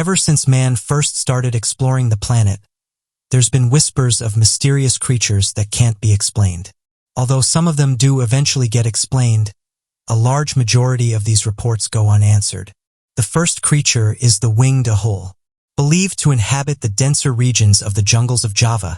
Ever since man first started exploring the planet, there's been whispers of mysterious creatures that can't be explained. Although some of them do eventually get explained, a large majority of these reports go unanswered. The first creature is the winged ahul. Believed to inhabit the denser regions of the jungles of Java,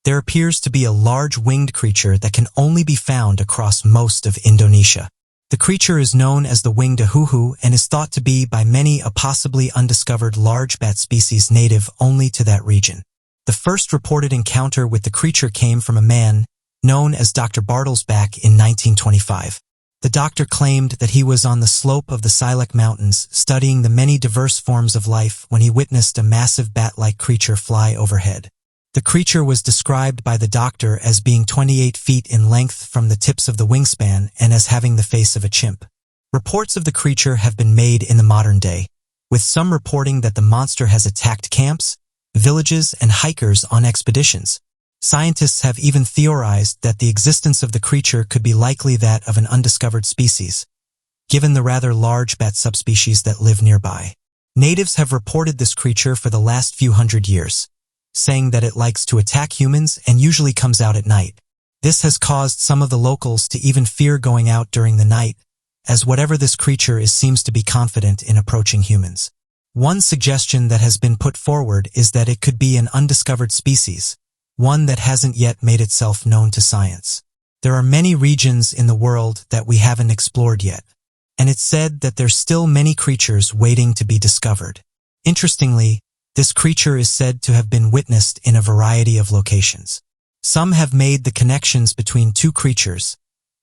there appears to be a large winged creature that can only be found across most of Indonesia. The creature is known as the winged ahuhu and is thought to be by many a possibly undiscovered large bat species native only to that region. The first reported encounter with the creature came from a man known as Dr. Bartelsbach in 1925. The doctor claimed that he was on the slope of the Silek Mountains studying the many diverse forms of life when he witnessed a massive bat-like creature fly overhead. The creature was described by the doctor as being 28 feet in length from the tips of the wingspan and as having the face of a chimp. Reports of the creature have been made in the modern day, with some reporting that the monster has attacked camps, villages, and hikers on expeditions. Scientists have even theorized that the existence of the creature could be likely that of an undiscovered species, given the rather large bat subspecies that live nearby. Natives have reported this creature for the last few hundred years, saying that it likes to attack humans and usually comes out at night. This has caused some of the locals to even fear going out during the night, as whatever this creature is seems to be confident in approaching humans. One suggestion that has been put forward is that it could be an undiscovered species, one that hasn't yet made itself known to science. There are many regions in the world that we haven't explored yet, and it's said that there's still many creatures waiting to be discovered. Interestingly, this creature is said to have been witnessed in a variety of locations. Some have made the connections between two creatures,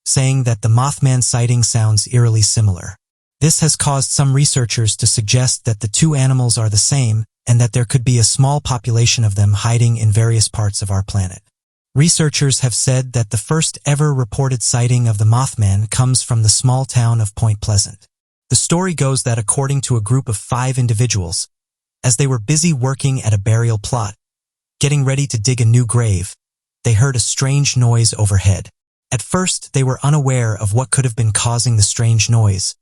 saying that the Mothman sighting sounds eerily similar. This has caused some researchers to suggest that the two animals are the same and that there could be a small population of them hiding in various parts of our planet. Researchers have said that the first ever reported sighting of the Mothman comes from the small town of Point Pleasant. The story goes that according to a group of 5 individuals, as they were busy working at a burial plot, getting ready to dig a new grave, they heard a strange noise overhead. At first, they were unaware of what could have been causing the strange noise,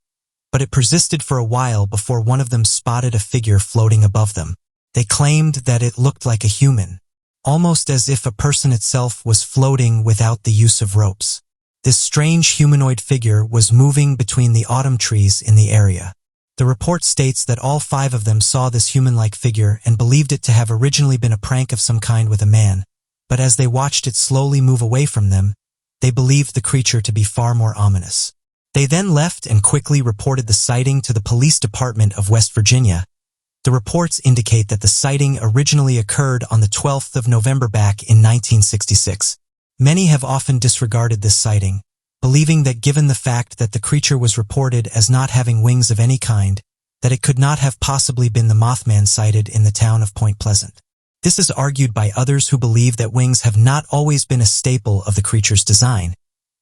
but it persisted for a while before one of them spotted a figure floating above them. They claimed that it looked like a human, almost as if a person itself was floating without the use of ropes. This strange humanoid figure was moving between the autumn trees in the area. The report states that all 5 of them saw this human-like figure and believed it to have originally been a prank of some kind with a man, but as they watched it slowly move away from them, they believed the creature to be far more ominous. They then left and quickly reported the sighting to the police department of West Virginia. The reports indicate that the sighting originally occurred on the 12th of November back in 1966. Many have often disregarded this sighting, believing that given the fact that the creature was reported as not having wings of any kind, that it could not have possibly been the Mothman sighted in the town of Point Pleasant. This is argued by others who believe that wings have not always been a staple of the creature's design,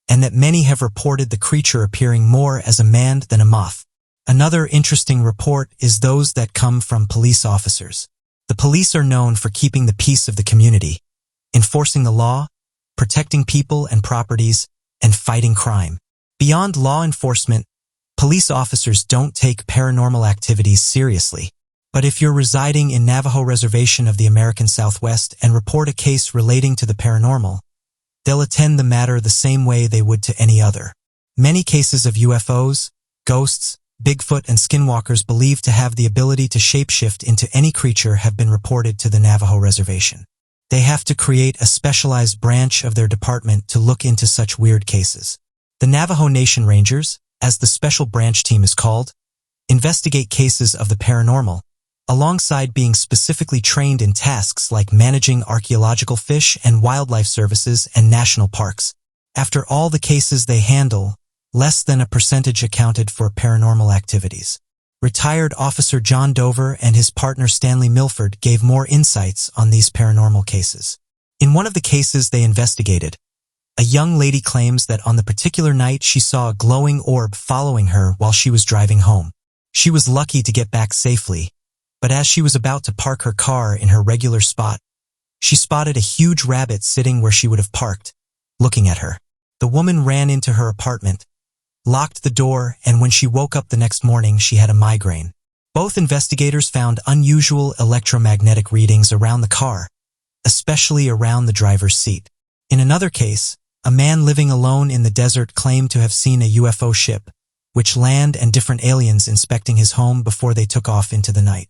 and that many have reported the creature appearing more as a man than a moth. Another interesting report is those that come from police officers. The police are known for keeping the peace of the community, enforcing the law, protecting people and properties, and fighting crime. Beyond law enforcement, police officers don't take paranormal activities seriously. But if you're residing in Navajo Reservation of the American Southwest and report a case relating to the paranormal, they'll attend the matter the same way they would to any other. Many cases of UFOs, ghosts, Bigfoot, and skinwalkers believed to have the ability to shapeshift into any creature have been reported to the Navajo Reservation. They have to create a specialized branch of their department to look into such weird cases. The Navajo Nation Rangers, as the special branch team is called, investigate cases of the paranormal, alongside being specifically trained in tasks like managing archaeological fish and wildlife services and national parks. After all the cases they handle, less than a percentage accounted for paranormal activities. Retired Officer John Dover and his partner Stanley Milford gave more insights on these paranormal cases. In one of the cases they investigated, a young lady claims that on the particular night she saw a glowing orb following her while she was driving home. She was lucky to get back safely, but as she was about to park her car in her regular spot, she spotted a huge rabbit sitting where she would have parked, looking at her. The woman ran into her apartment, locked the door, and when she woke up the next morning, she had a migraine. Both investigators found unusual electromagnetic readings around the car, especially around the driver's seat. In another case, a man living alone in the desert claimed to have seen a UFO ship, which land and different aliens inspecting his home before they took off into the night.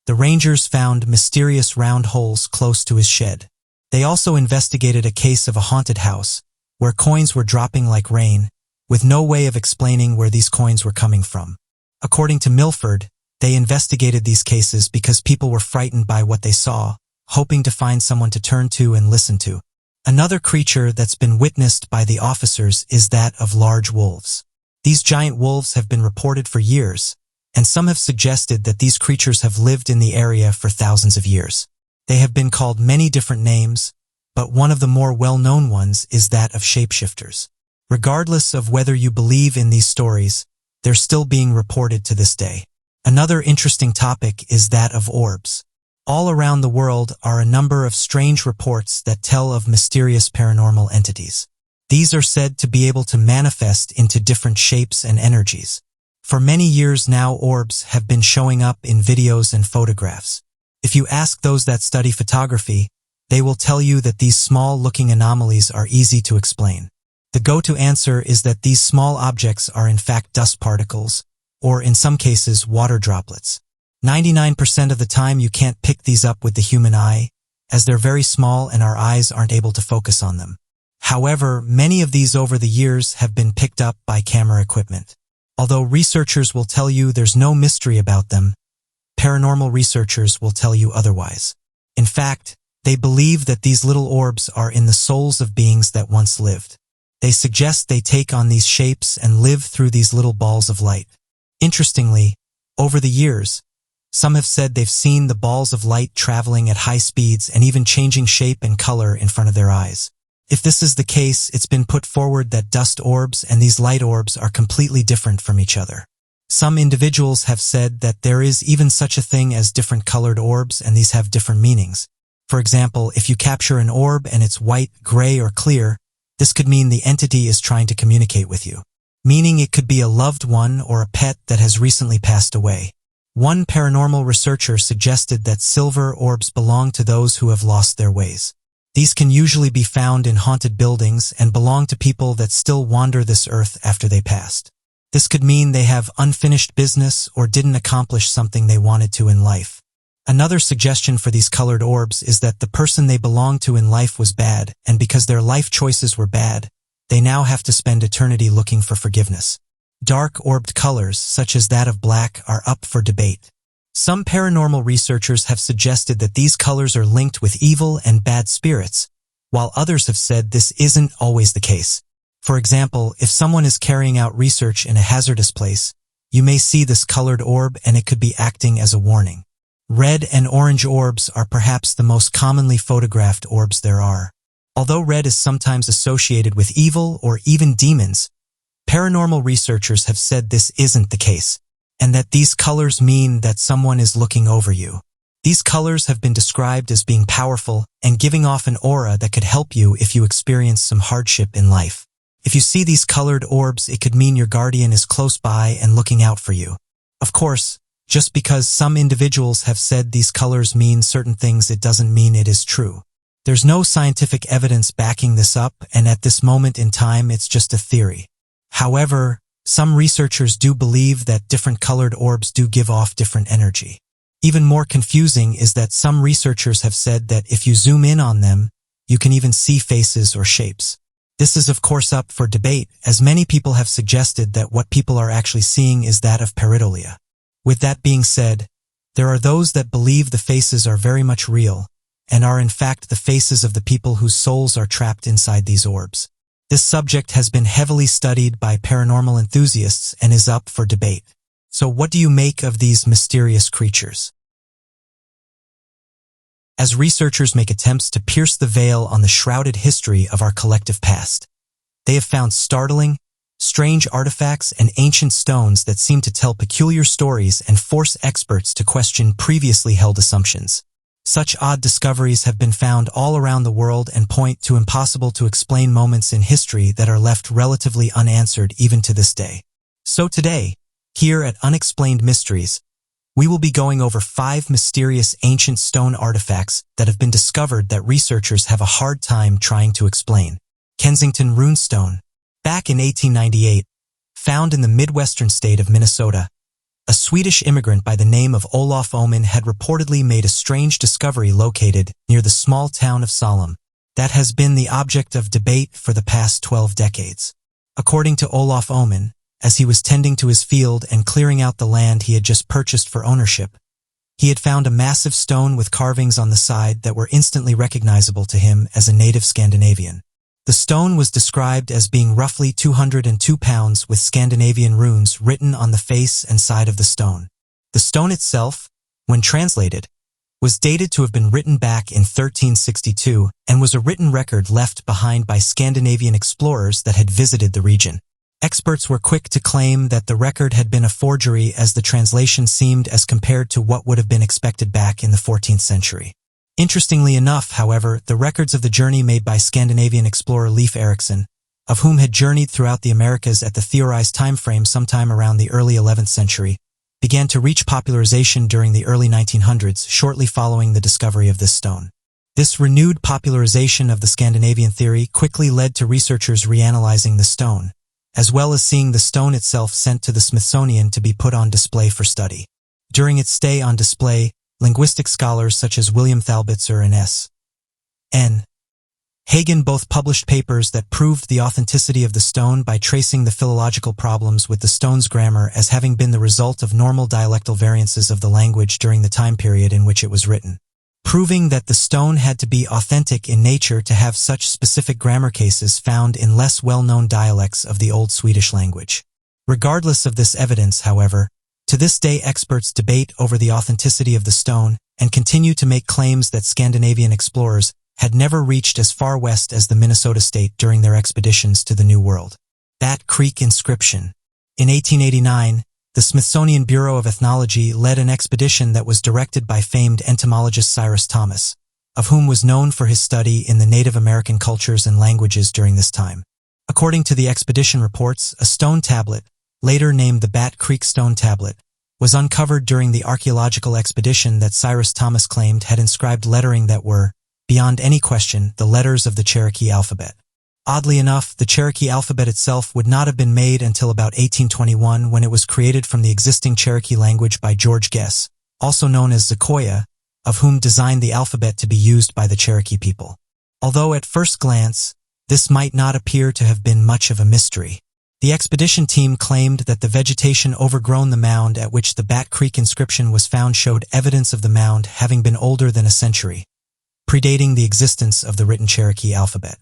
The rangers found mysterious round holes close to his shed. They also investigated a case of a haunted house, where coins were dropping like rain, with no way of explaining where these coins were coming from. According to Milford, they investigated these cases because people were frightened by what they saw, hoping to find someone to turn to and listen to. Another creature that's been witnessed by the officers is that of large wolves. These giant wolves have been reported for years, and some have suggested that these creatures have lived in the area for thousands of years. They have been called many different names, but one of the more well-known ones is that of shapeshifters. Regardless of whether you believe in these stories, they're still being reported to this day. Another interesting topic is that of orbs. All around the world are a number of strange reports that tell of mysterious paranormal entities. These are said to be able to manifest into different shapes and energies. For many years now, orbs have been showing up in videos and photographs. If you ask those that study photography, they will tell you that these small-looking anomalies are easy to explain. The go-to answer is that these small objects are in fact dust particles, or in some cases water droplets. 99% of the time you can't pick these up with the human eye, as they're very small and our eyes aren't able to focus on them. However, many of these over the years have been picked up by camera equipment. Although researchers will tell you there's no mystery about them, paranormal researchers will tell you otherwise. In fact, they believe that these little orbs are in the souls of beings that once lived. They suggest they take on these shapes and live through these little balls of light. Interestingly, over the years, some have said they've seen the balls of light traveling at high speeds and even changing shape and color in front of their eyes. If this is the case, it's been put forward that dust orbs and these light orbs are completely different from each other. Some individuals have said that there is even such a thing as different colored orbs, and these have different meanings. For example, if you capture an orb and it's white, gray, or clear, this could mean the entity is trying to communicate with you, meaning it could be a loved one or a pet that has recently passed away. One paranormal researcher suggested that silver orbs belong to those who have lost their ways. These can usually be found in haunted buildings and belong to people that still wander this earth after they passed. This could mean they have unfinished business or didn't accomplish something they wanted to in life. Another suggestion for these colored orbs is that the person they belonged to in life was bad, and because their life choices were bad, they now have to spend eternity looking for forgiveness. Dark orbed colors, such as that of black, are up for debate. Some paranormal researchers have suggested that these colors are linked with evil and bad spirits, while others have said this isn't always the case. For example, if someone is carrying out research in a hazardous place, you may see this colored orb and it could be acting as a warning. Red and orange orbs are perhaps the most commonly photographed orbs there are. Although red is sometimes associated with evil or even demons, paranormal researchers have said this isn't the case, and that these colors mean that someone is looking over you. These colors have been described as being powerful and giving off an aura that could help you if you experience some hardship in life. If you see these colored orbs, it could mean your guardian is close by and looking out for you. Of course, just because some individuals have said these colors mean certain things, it doesn't mean it is true. There's no scientific evidence backing this up, and at this moment in time, it's just a theory. However, some researchers do believe that different colored orbs do give off different energy. Even more confusing is that some researchers have said that if you zoom in on them, you can even see faces or shapes. This is of course up for debate, as many people have suggested that what people are actually seeing is that of pareidolia. With that being said, there are those that believe the faces are very much real, and are in fact the faces of the people whose souls are trapped inside these orbs. This subject has been heavily studied by paranormal enthusiasts and is up for debate. So what do you make of these mysterious creatures? As researchers make attempts to pierce the veil on the shrouded history of our collective past, they have found startling, strange artifacts and ancient stones that seem to tell peculiar stories and force experts to question previously held assumptions. Such odd discoveries have been found all around the world and point to impossible to explain moments in history that are left relatively unanswered even to this day. So today, here at Unexplained Mysteries, we will be going over 5 mysterious ancient stone artifacts that have been discovered that researchers have a hard time trying to explain. Kensington Runestone. Back in 1898, found in the Midwestern state of Minnesota, a Swedish immigrant by the name of Olof Oman had reportedly made a strange discovery located near the small town of Salem that has been the object of debate for the past 12 decades. According to Olof Oman, as he was tending to his field and clearing out the land he had just purchased for ownership, he had found a massive stone with carvings on the side that were instantly recognizable to him as a native Scandinavian. The stone was described as being roughly 202 pounds with Scandinavian runes written on the face and side of the stone. The stone itself, when translated, was dated to have been written back in 1362 and was a written record left behind by Scandinavian explorers that had visited the region. Experts were quick to claim that the record had been a forgery as the translation seemed as compared to what would have been expected back in the 14th century. Interestingly enough, however, the records of the journey made by Scandinavian explorer Leif Erikson, of whom had journeyed throughout the Americas at the theorized time frame sometime around the early 11th century, began to reach popularization during the early 1900s, shortly following the discovery of this stone. This renewed popularization of the Scandinavian theory quickly led to researchers reanalyzing the stone, as well as seeing the stone itself sent to the Smithsonian to be put on display for study. During its stay on display, linguistic scholars such as William Thalbitzer and S.N. Hagen both published papers that proved the authenticity of the stone by tracing the philological problems with the stone's grammar as having been the result of normal dialectal variances of the language during the time period in which it was written, proving that the stone had to be authentic in nature to have such specific grammar cases found in less well-known dialects of the Old Swedish language. Regardless of this evidence, however, to this day experts debate over the authenticity of the stone and continue to make claims that Scandinavian explorers had never reached as far west as the Minnesota state during their expeditions to the New World. Bat Creek Inscription. In 1889, the Smithsonian Bureau of Ethnology led an expedition that was directed by famed entomologist Cyrus Thomas, of whom was known for his study in the Native American cultures and languages during this time. According to the expedition reports, a stone tablet, later named the Bat Creek Stone Tablet, was uncovered during the archaeological expedition that Cyrus Thomas claimed had inscribed lettering that were, beyond any question, the letters of the Cherokee alphabet. Oddly enough, the Cherokee alphabet itself would not have been made until about 1821 when it was created from the existing Cherokee language by George Guess, also known as Sequoyah, of whom designed the alphabet to be used by the Cherokee people. Although at first glance, this might not appear to have been much of a mystery. The expedition team claimed that the vegetation overgrown the mound at which the Bat Creek inscription was found showed evidence of the mound having been older than a century, predating the existence of the written Cherokee alphabet.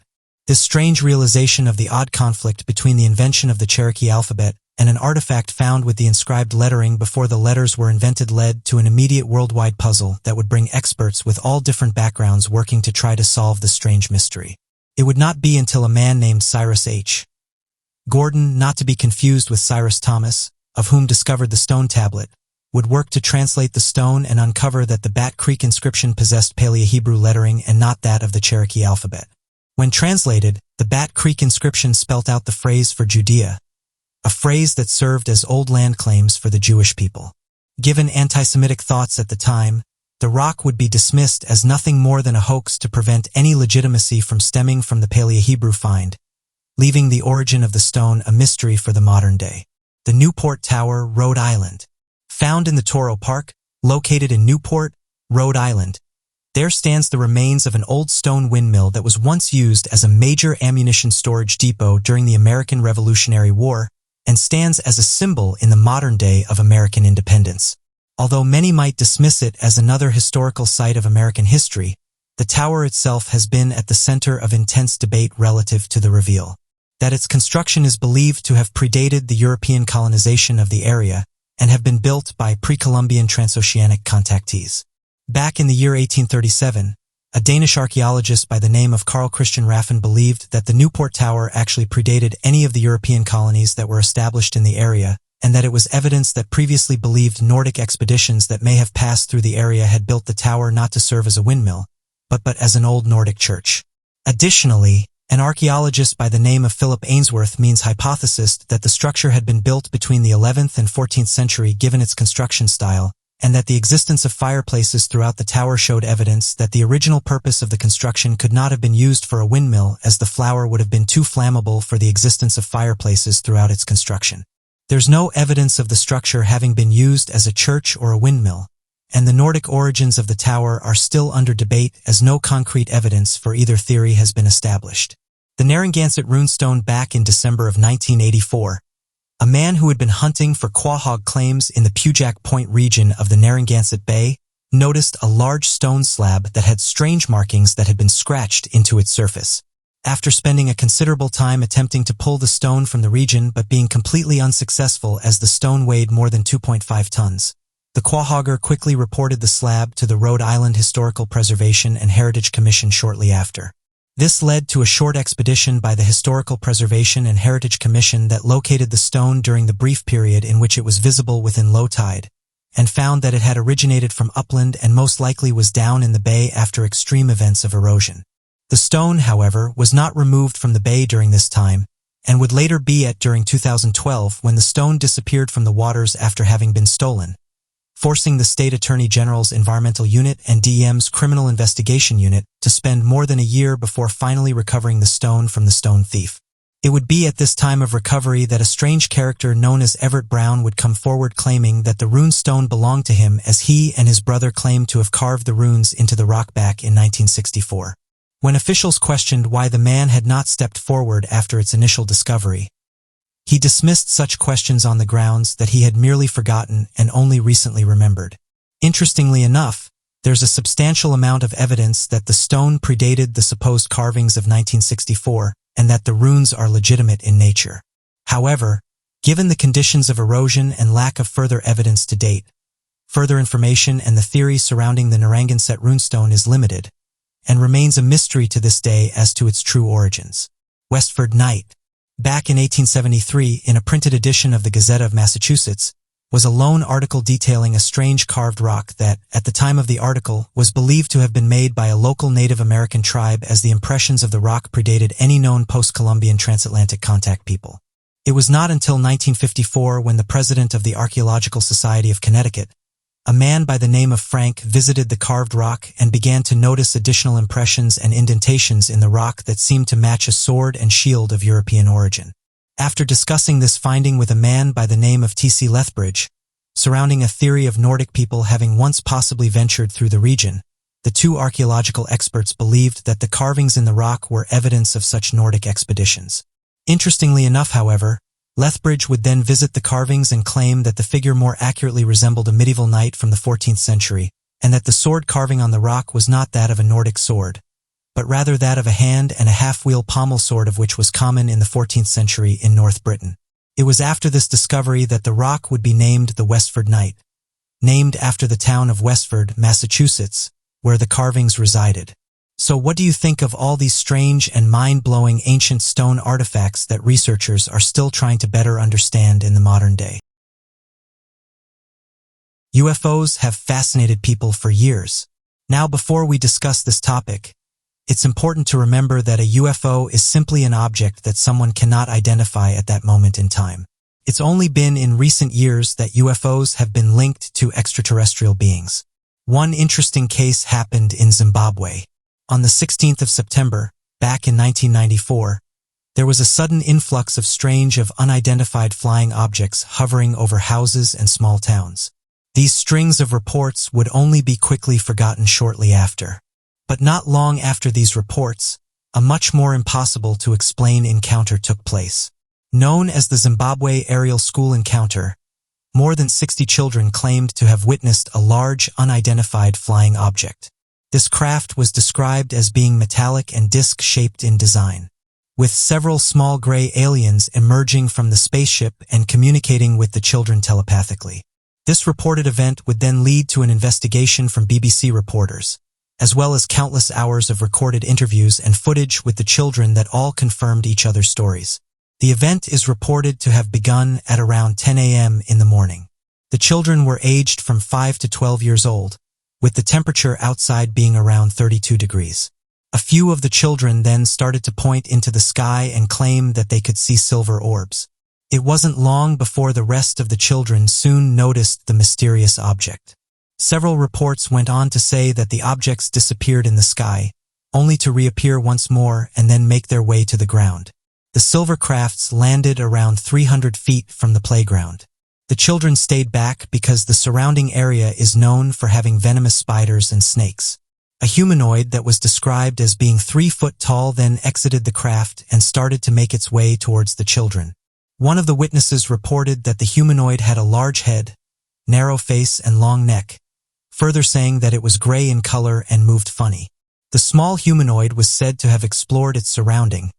This strange realization of the odd conflict between the invention of the Cherokee alphabet and an artifact found with the inscribed lettering before the letters were invented led to an immediate worldwide puzzle that would bring experts with all different backgrounds working to try to solve the strange mystery. It would not be until a man named Cyrus H. Gordon, not to be confused with Cyrus Thomas, of whom discovered the stone tablet, would work to translate the stone and uncover that the Bat Creek inscription possessed Paleo-Hebrew lettering and not that of the Cherokee alphabet. When translated, the Bat Creek inscription spelt out the phrase for Judea, a phrase that served as old land claims for the Jewish people. Given anti-Semitic thoughts at the time, the rock would be dismissed as nothing more than a hoax to prevent any legitimacy from stemming from the Paleo-Hebrew find, leaving the origin of the stone a mystery for the modern day. The Newport Tower, Rhode Island. Found in the Toro Park, located in Newport, Rhode Island, there stands the remains of an old stone windmill that was once used as a major ammunition storage depot during the American Revolutionary War and stands as a symbol in the modern day of American independence. Although many might dismiss it as another historical site of American history, the tower itself has been at the center of intense debate relative to the reveal that its construction is believed to have predated the European colonization of the area and have been built by pre-Columbian transoceanic contactees. Back in the year 1837, a Danish archaeologist by the name of Carl Christian Raffin believed that the Newport Tower actually predated any of the European colonies that were established in the area, and that it was evidence that previously believed Nordic expeditions that may have passed through the area had built the tower not to serve as a windmill, but as an old Nordic church. Additionally, an archaeologist by the name of Philip Ainsworth means hypothesized that the structure had been built between the 11th and 14th century given its construction style, and that the existence of fireplaces throughout the tower showed evidence that the original purpose of the construction could not have been used for a windmill, as the flower would have been too flammable for the existence of fireplaces throughout its construction. There's no evidence of the structure having been used as a church or a windmill, and the Nordic origins of the tower are still under debate, as no concrete evidence for either theory has been established. The Narragansett runestone. Back in December of 1984, a man who had been hunting for quahog claims in the Pujac Point region of the Narragansett Bay noticed a large stone slab that had strange markings that had been scratched into its surface. After spending a considerable time attempting to pull the stone from the region but being completely unsuccessful as the stone weighed more than 2.5 tons, the quahogger quickly reported the slab to the Rhode Island Historical Preservation and Heritage Commission shortly after. This led to a short expedition by the Historical Preservation and Heritage Commission that located the stone during the brief period in which it was visible within low tide, and found that it had originated from upland and most likely was down in the bay after extreme events of erosion. The stone, however, was not removed from the bay during this time, and would later be during 2012 when the stone disappeared from the waters after having been stolen, forcing the State Attorney General's Environmental Unit and DEM's Criminal Investigation Unit to spend more than a year before finally recovering the stone from the stone thief. It would be at this time of recovery that a strange character known as Everett Brown would come forward claiming that the rune stone belonged to him, as he and his brother claimed to have carved the runes into the rock back in 1964. When officials questioned why the man had not stepped forward after its initial discovery, he dismissed such questions on the grounds that he had merely forgotten and only recently remembered. Interestingly enough, there's a substantial amount of evidence that the stone predated the supposed carvings of 1964 and that the runes are legitimate in nature. However, given the conditions of erosion and lack of further evidence to date, further information and the theory surrounding the Narragansett runestone is limited and remains a mystery to this day as to its true origins. Westford Night. Back in 1873, in a printed edition of the Gazette of Massachusetts, was a lone article detailing a strange carved rock that, at the time of the article, was believed to have been made by a local Native American tribe, as the impressions of the rock predated any known post-Columbian transatlantic contact people. It was not until 1954 when the president of the Archaeological Society of Connecticut, a man by the name of Frank, visited the carved rock and began to notice additional impressions and indentations in the rock that seemed to match a sword and shield of European origin. After discussing this finding with a man by the name of T.C. Lethbridge, surrounding a theory of Nordic people having once possibly ventured through the region, the two archaeological experts believed that the carvings in the rock were evidence of such Nordic expeditions. Interestingly enough, however, Lethbridge would then visit the carvings and claim that the figure more accurately resembled a medieval knight from the 14th century, and that the sword carving on the rock was not that of a Nordic sword, but rather that of a hand and a half-wheel pommel sword, of which was common in the 14th century in North Britain. It was after this discovery that the rock would be named the Westford Knight, named after the town of Westford, Massachusetts, where the carvings resided. So what do you think of all these strange and mind-blowing ancient stone artifacts that researchers are still trying to better understand in the modern day? UFOs have fascinated people for years. Now, before we discuss this topic, it's important to remember that a UFO is simply an object that someone cannot identify at that moment in time. It's only been in recent years that UFOs have been linked to extraterrestrial beings. One interesting case happened in Zimbabwe. On the 16th of September, back in 1994, there was a sudden influx of strange unidentified flying objects hovering over houses and small towns. These strings of reports would only be quickly forgotten shortly after. But not long after these reports, a much more impossible to explain encounter took place. Known as the Zimbabwe Aerial School Encounter, more than 60 children claimed to have witnessed a large, unidentified flying object. This craft was described as being metallic and disc-shaped in design, with several small gray aliens emerging from the spaceship and communicating with the children telepathically. This reported event would then lead to an investigation from BBC reporters, as well as countless hours of recorded interviews and footage with the children that all confirmed each other's stories. The event is reported to have begun at around 10 a.m. in the morning. The children were aged from 5 to 12 years old, with the temperature outside being around 32 degrees. A few of the children then started to point into the sky and claim that they could see silver orbs. It wasn't long before the rest of the children soon noticed the mysterious object. Several reports went on to say that the objects disappeared in the sky, only to reappear once more and then make their way to the ground. The silver crafts landed around 300 feet from the playground. The children stayed back because the surrounding area is known for having venomous spiders and snakes. A humanoid that was described as being 3 foot tall then exited the craft and started to make its way towards the children. One of the witnesses reported that the humanoid had a large head, narrow face, and long neck, further saying that it was gray in color and moved funny. The small humanoid was said to have explored its surrounding,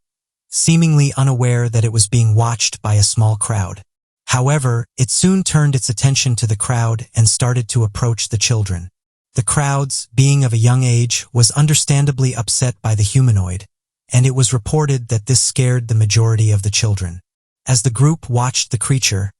seemingly unaware that it was being watched by a small crowd. However, it soon turned its attention to the crowd and started to approach the children. The crowds, being of a young age, was understandably upset by the humanoid, and it was reported that this scared the majority of the children. As the group watched the creature,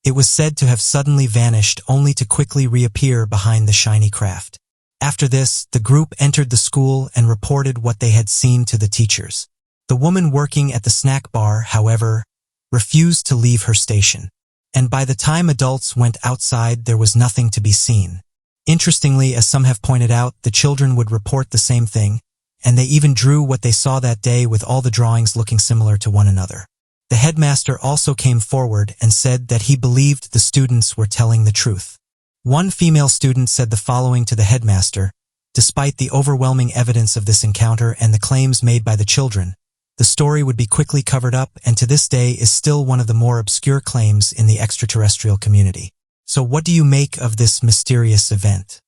it was said to have suddenly vanished only to quickly reappear behind the shiny craft. After this, the group entered the school and reported what they had seen to the teachers. The woman working at the snack bar, however, refused to leave her station, and by the time adults went outside, there was nothing to be seen. Interestingly, as some have pointed out, the children would report the same thing, and they even drew what they saw that day with all the drawings looking similar to one another. The headmaster also came forward and said that he believed the students were telling the truth. One female student said the following to the headmaster: "Despite the overwhelming evidence of this encounter and the claims made by the children, the story would be quickly covered up and to this day is still one of the more obscure claims in the extraterrestrial community." So what do you make of this mysterious event?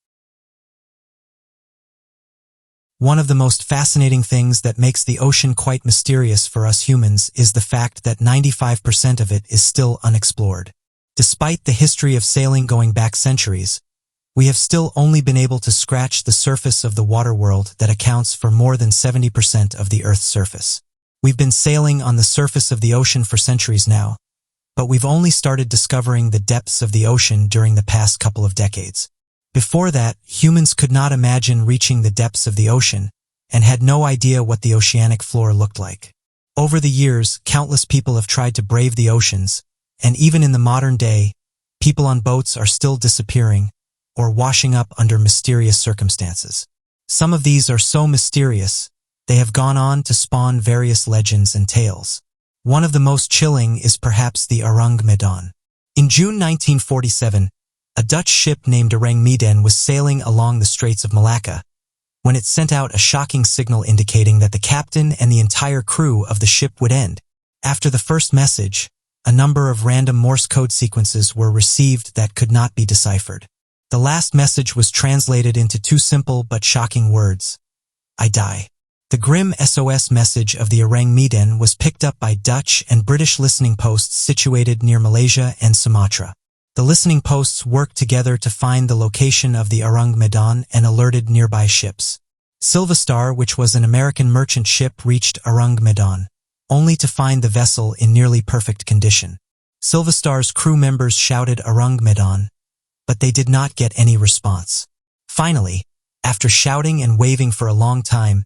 One of the most fascinating things that makes the ocean quite mysterious for us humans is the fact that 95% of it is still unexplored. Despite the history of sailing going back centuries, we have still only been able to scratch the surface of the water world that accounts for more than 70% of the Earth's surface. We've been sailing on the surface of the ocean for centuries now, but we've only started discovering the depths of the ocean during the past couple of decades. Before that, humans could not imagine reaching the depths of the ocean and had no idea what the oceanic floor looked like. Over the years, countless people have tried to brave the oceans, and even in the modern day, people on boats are still disappearing or washing up under mysterious circumstances. Some of these are so mysterious, they have gone on to spawn various legends and tales. One of the most chilling is perhaps the Orang Medan. In June 1947, a Dutch ship named Orang Medan was sailing along the Straits of Malacca when it sent out a shocking signal indicating that the captain and the entire crew of the ship would end. After the first message, a number of random Morse code sequences were received that could not be deciphered. The last message was translated into 2 simple but shocking words: "I die." The grim SOS message of the Orang Medan was picked up by Dutch and British listening posts situated near Malaysia and Sumatra. The listening posts worked together to find the location of the Orang Medan and alerted nearby ships. Silverstar, which was an American merchant ship, reached Orang Medan, only to find the vessel in nearly perfect condition. Silverstar's crew members shouted Orang Medan, but they did not get any response. Finally, after shouting and waving for a long time,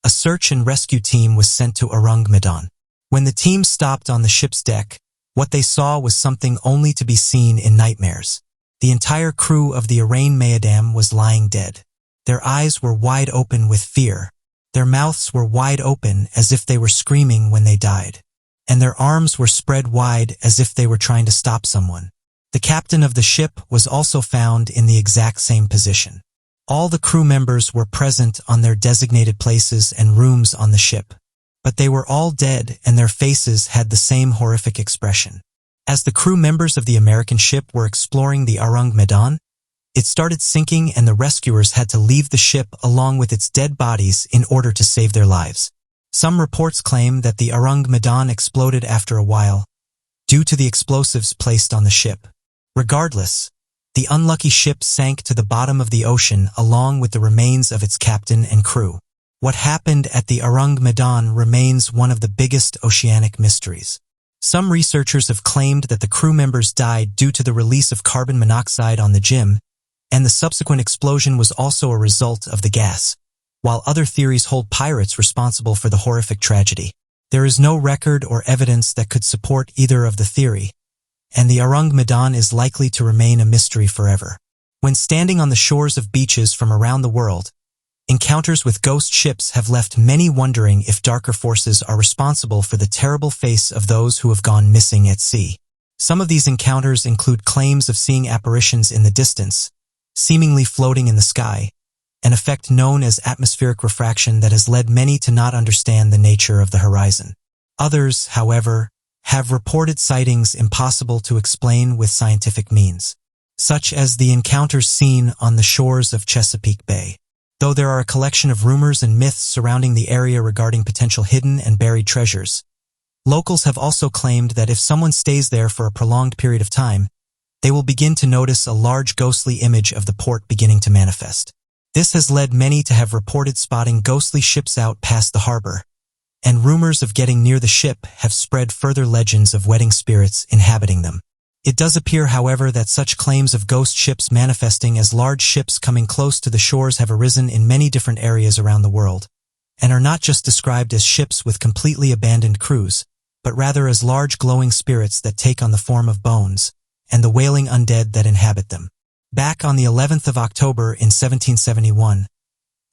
a search and rescue team was sent to Orang Medan. When the team stopped on the ship's deck, what they saw was something only to be seen in nightmares. The entire crew of the Orang Medan was lying dead. Their eyes were wide open with fear. Their mouths were wide open as if they were screaming when they died. And their arms were spread wide as if they were trying to stop someone. The captain of the ship was also found in the exact same position. All the crew members were present on their designated places and rooms on the ship, but they were all dead and their faces had the same horrific expression. As the crew members of the American ship were exploring the Orang Medan, it started sinking and the rescuers had to leave the ship along with its dead bodies in order to save their lives. Some reports claim that the Orang Medan exploded after a while, due to the explosives placed on the ship. Regardless, the unlucky ship sank to the bottom of the ocean along with the remains of its captain and crew. What happened at the Orang Medan remains one of the biggest oceanic mysteries. Some researchers have claimed that the crew members died due to the release of carbon monoxide on the gym, and the subsequent explosion was also a result of the gas, while other theories hold pirates responsible for the horrific tragedy. There is no record or evidence that could support either of the theory, and the Orang Medan is likely to remain a mystery forever. When standing on the shores of beaches from around the world, encounters with ghost ships have left many wondering if darker forces are responsible for the terrible fate of those who have gone missing at sea. Some of these encounters include claims of seeing apparitions in the distance, seemingly floating in the sky, an effect known as atmospheric refraction that has led many to not understand the nature of the horizon. Others, however, have reported sightings impossible to explain with scientific means, such as the encounters seen on the shores of Chesapeake Bay. Though there are a collection of rumors and myths surrounding the area regarding potential hidden and buried treasures, locals have also claimed that if someone stays there for a prolonged period of time, they will begin to notice a large ghostly image of the port beginning to manifest. This has led many to have reported spotting ghostly ships out past the harbor, and rumors of getting near the ship have spread further legends of wedding spirits inhabiting them. It does appear, however, that such claims of ghost ships manifesting as large ships coming close to the shores have arisen in many different areas around the world, and are not just described as ships with completely abandoned crews, but rather as large glowing spirits that take on the form of bones, and the wailing undead that inhabit them. Back on the 11th of October in 1771,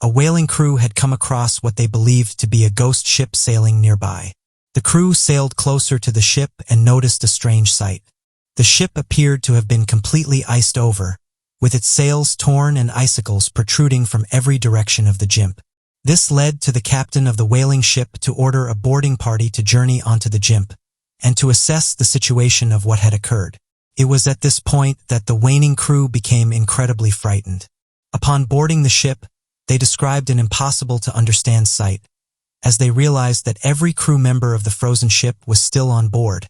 a whaling crew had come across what they believed to be a ghost ship sailing nearby. The crew sailed closer to the ship and noticed a strange sight. The ship appeared to have been completely iced over, with its sails torn and icicles protruding from every direction of the jimp. This led to the captain of the whaling ship to order a boarding party to journey onto the jimp, and to assess the situation of what had occurred. It was at this point that the waning crew became incredibly frightened. Upon boarding the ship, they described an impossible-to-understand sight, as they realized that every crew member of the frozen ship was still on board,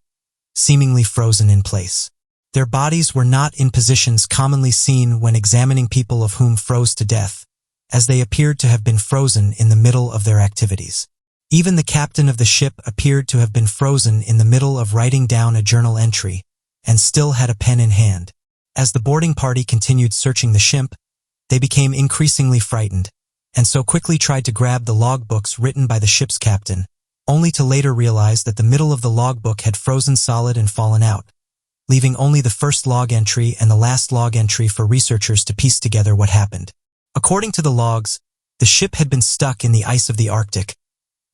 seemingly frozen in place. Their bodies were not in positions commonly seen when examining people of whom froze to death, as they appeared to have been frozen in the middle of their activities. Even the captain of the ship appeared to have been frozen in the middle of writing down a journal entry, and still had a pen in hand. As the boarding party continued searching the ship, they became increasingly frightened, and so quickly tried to grab the logbooks written by the ship's captain, only to later realize that the middle of the logbook had frozen solid and fallen out, leaving only the first log entry and the last log entry for researchers to piece together what happened. According to the logs, the ship had been stuck in the ice of the Arctic,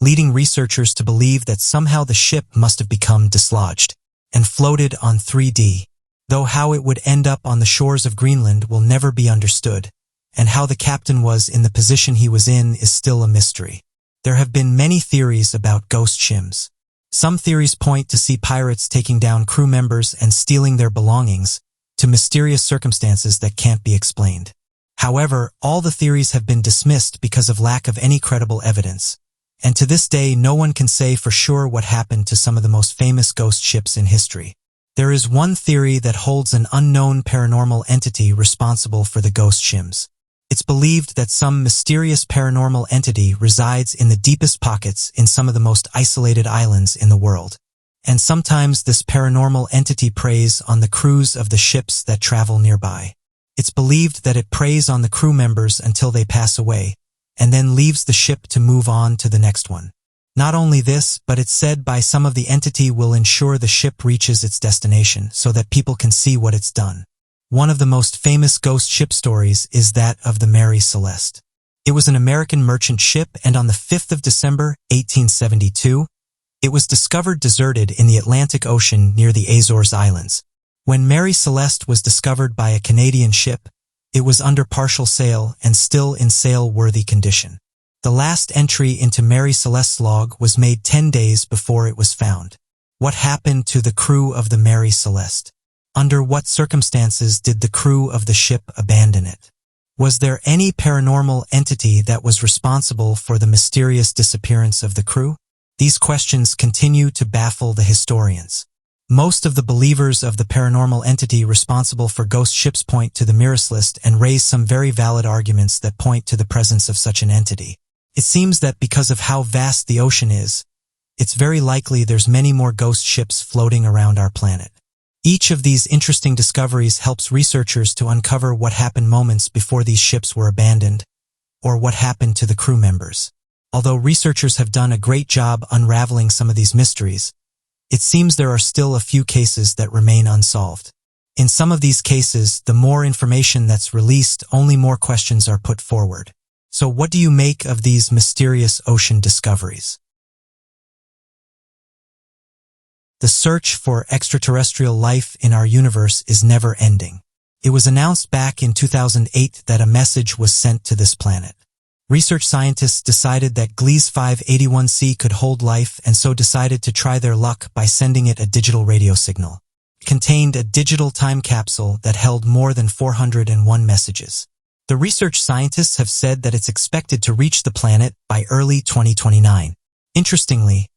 leading researchers to believe that somehow the ship must have become dislodged and floated on 3D, though how it would end up on the shores of Greenland will never be understood, and how the captain was in the position he was in is still a mystery. There have been many theories about ghost ships. Some theories point to sea pirates taking down crew members and stealing their belongings, to mysterious circumstances that can't be explained. However, all the theories have been dismissed because of lack of any credible evidence, and to this day no one can say for sure what happened to some of the most famous ghost ships in history. There is one theory that holds an unknown paranormal entity responsible for the ghost ships. It's believed that some mysterious paranormal entity resides in the deepest pockets in some of the most isolated islands in the world. And sometimes this paranormal entity preys on the crews of the ships that travel nearby. It's believed that it preys on the crew members until they pass away, and then leaves the ship to move on to the next one. Not only this, but it's said by some of the entity will ensure the ship reaches its destination so that people can see what it's done. One of the most famous ghost ship stories is that of the Mary Celeste. It was an American merchant ship, and on the 5th of December, 1872, it was discovered deserted in the Atlantic Ocean near the Azores Islands. When Mary Celeste was discovered by a Canadian ship, it was under partial sail and still in sail-worthy condition. The last entry into Mary Celeste's log was made 10 days before it was found. What happened to the crew of the Mary Celeste? Under what circumstances did the crew of the ship abandon it? Was there any paranormal entity that was responsible for the mysterious disappearance of the crew? These questions continue to baffle the historians. Most of the believers of the paranormal entity responsible for ghost ships point to the Mary Celeste and raise some very valid arguments that point to the presence of such an entity. It seems that because of how vast the ocean is, it's very likely there's many more ghost ships floating around our planet. Each of these interesting discoveries helps researchers to uncover what happened moments before these ships were abandoned, or what happened to the crew members. Although researchers have done a great job unraveling some of these mysteries, it seems there are still a few cases that remain unsolved. In some of these cases, the more information that's released, only more questions are put forward. So what do you make of these mysterious ocean discoveries? The search for extraterrestrial life in our universe is never ending. It was announced back in 2008 that a message was sent to this planet. Research scientists decided that Gliese 581c could hold life and so decided to try their luck by sending it a digital radio signal. It contained a digital time capsule that held more than 401 messages. The research scientists have said that it's expected to reach the planet by early 2029. Interestingly,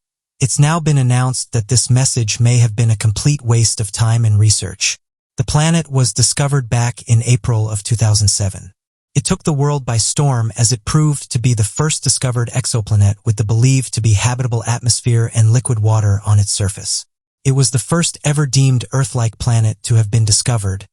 it's now been announced that this message may have been a complete waste of time and research. The planet was discovered back in April of 2007. It took the world by storm as it proved to be the first discovered exoplanet with the believed to be habitable atmosphere and liquid water on its surface. It was the first ever deemed Earth-like planet to have been discovered,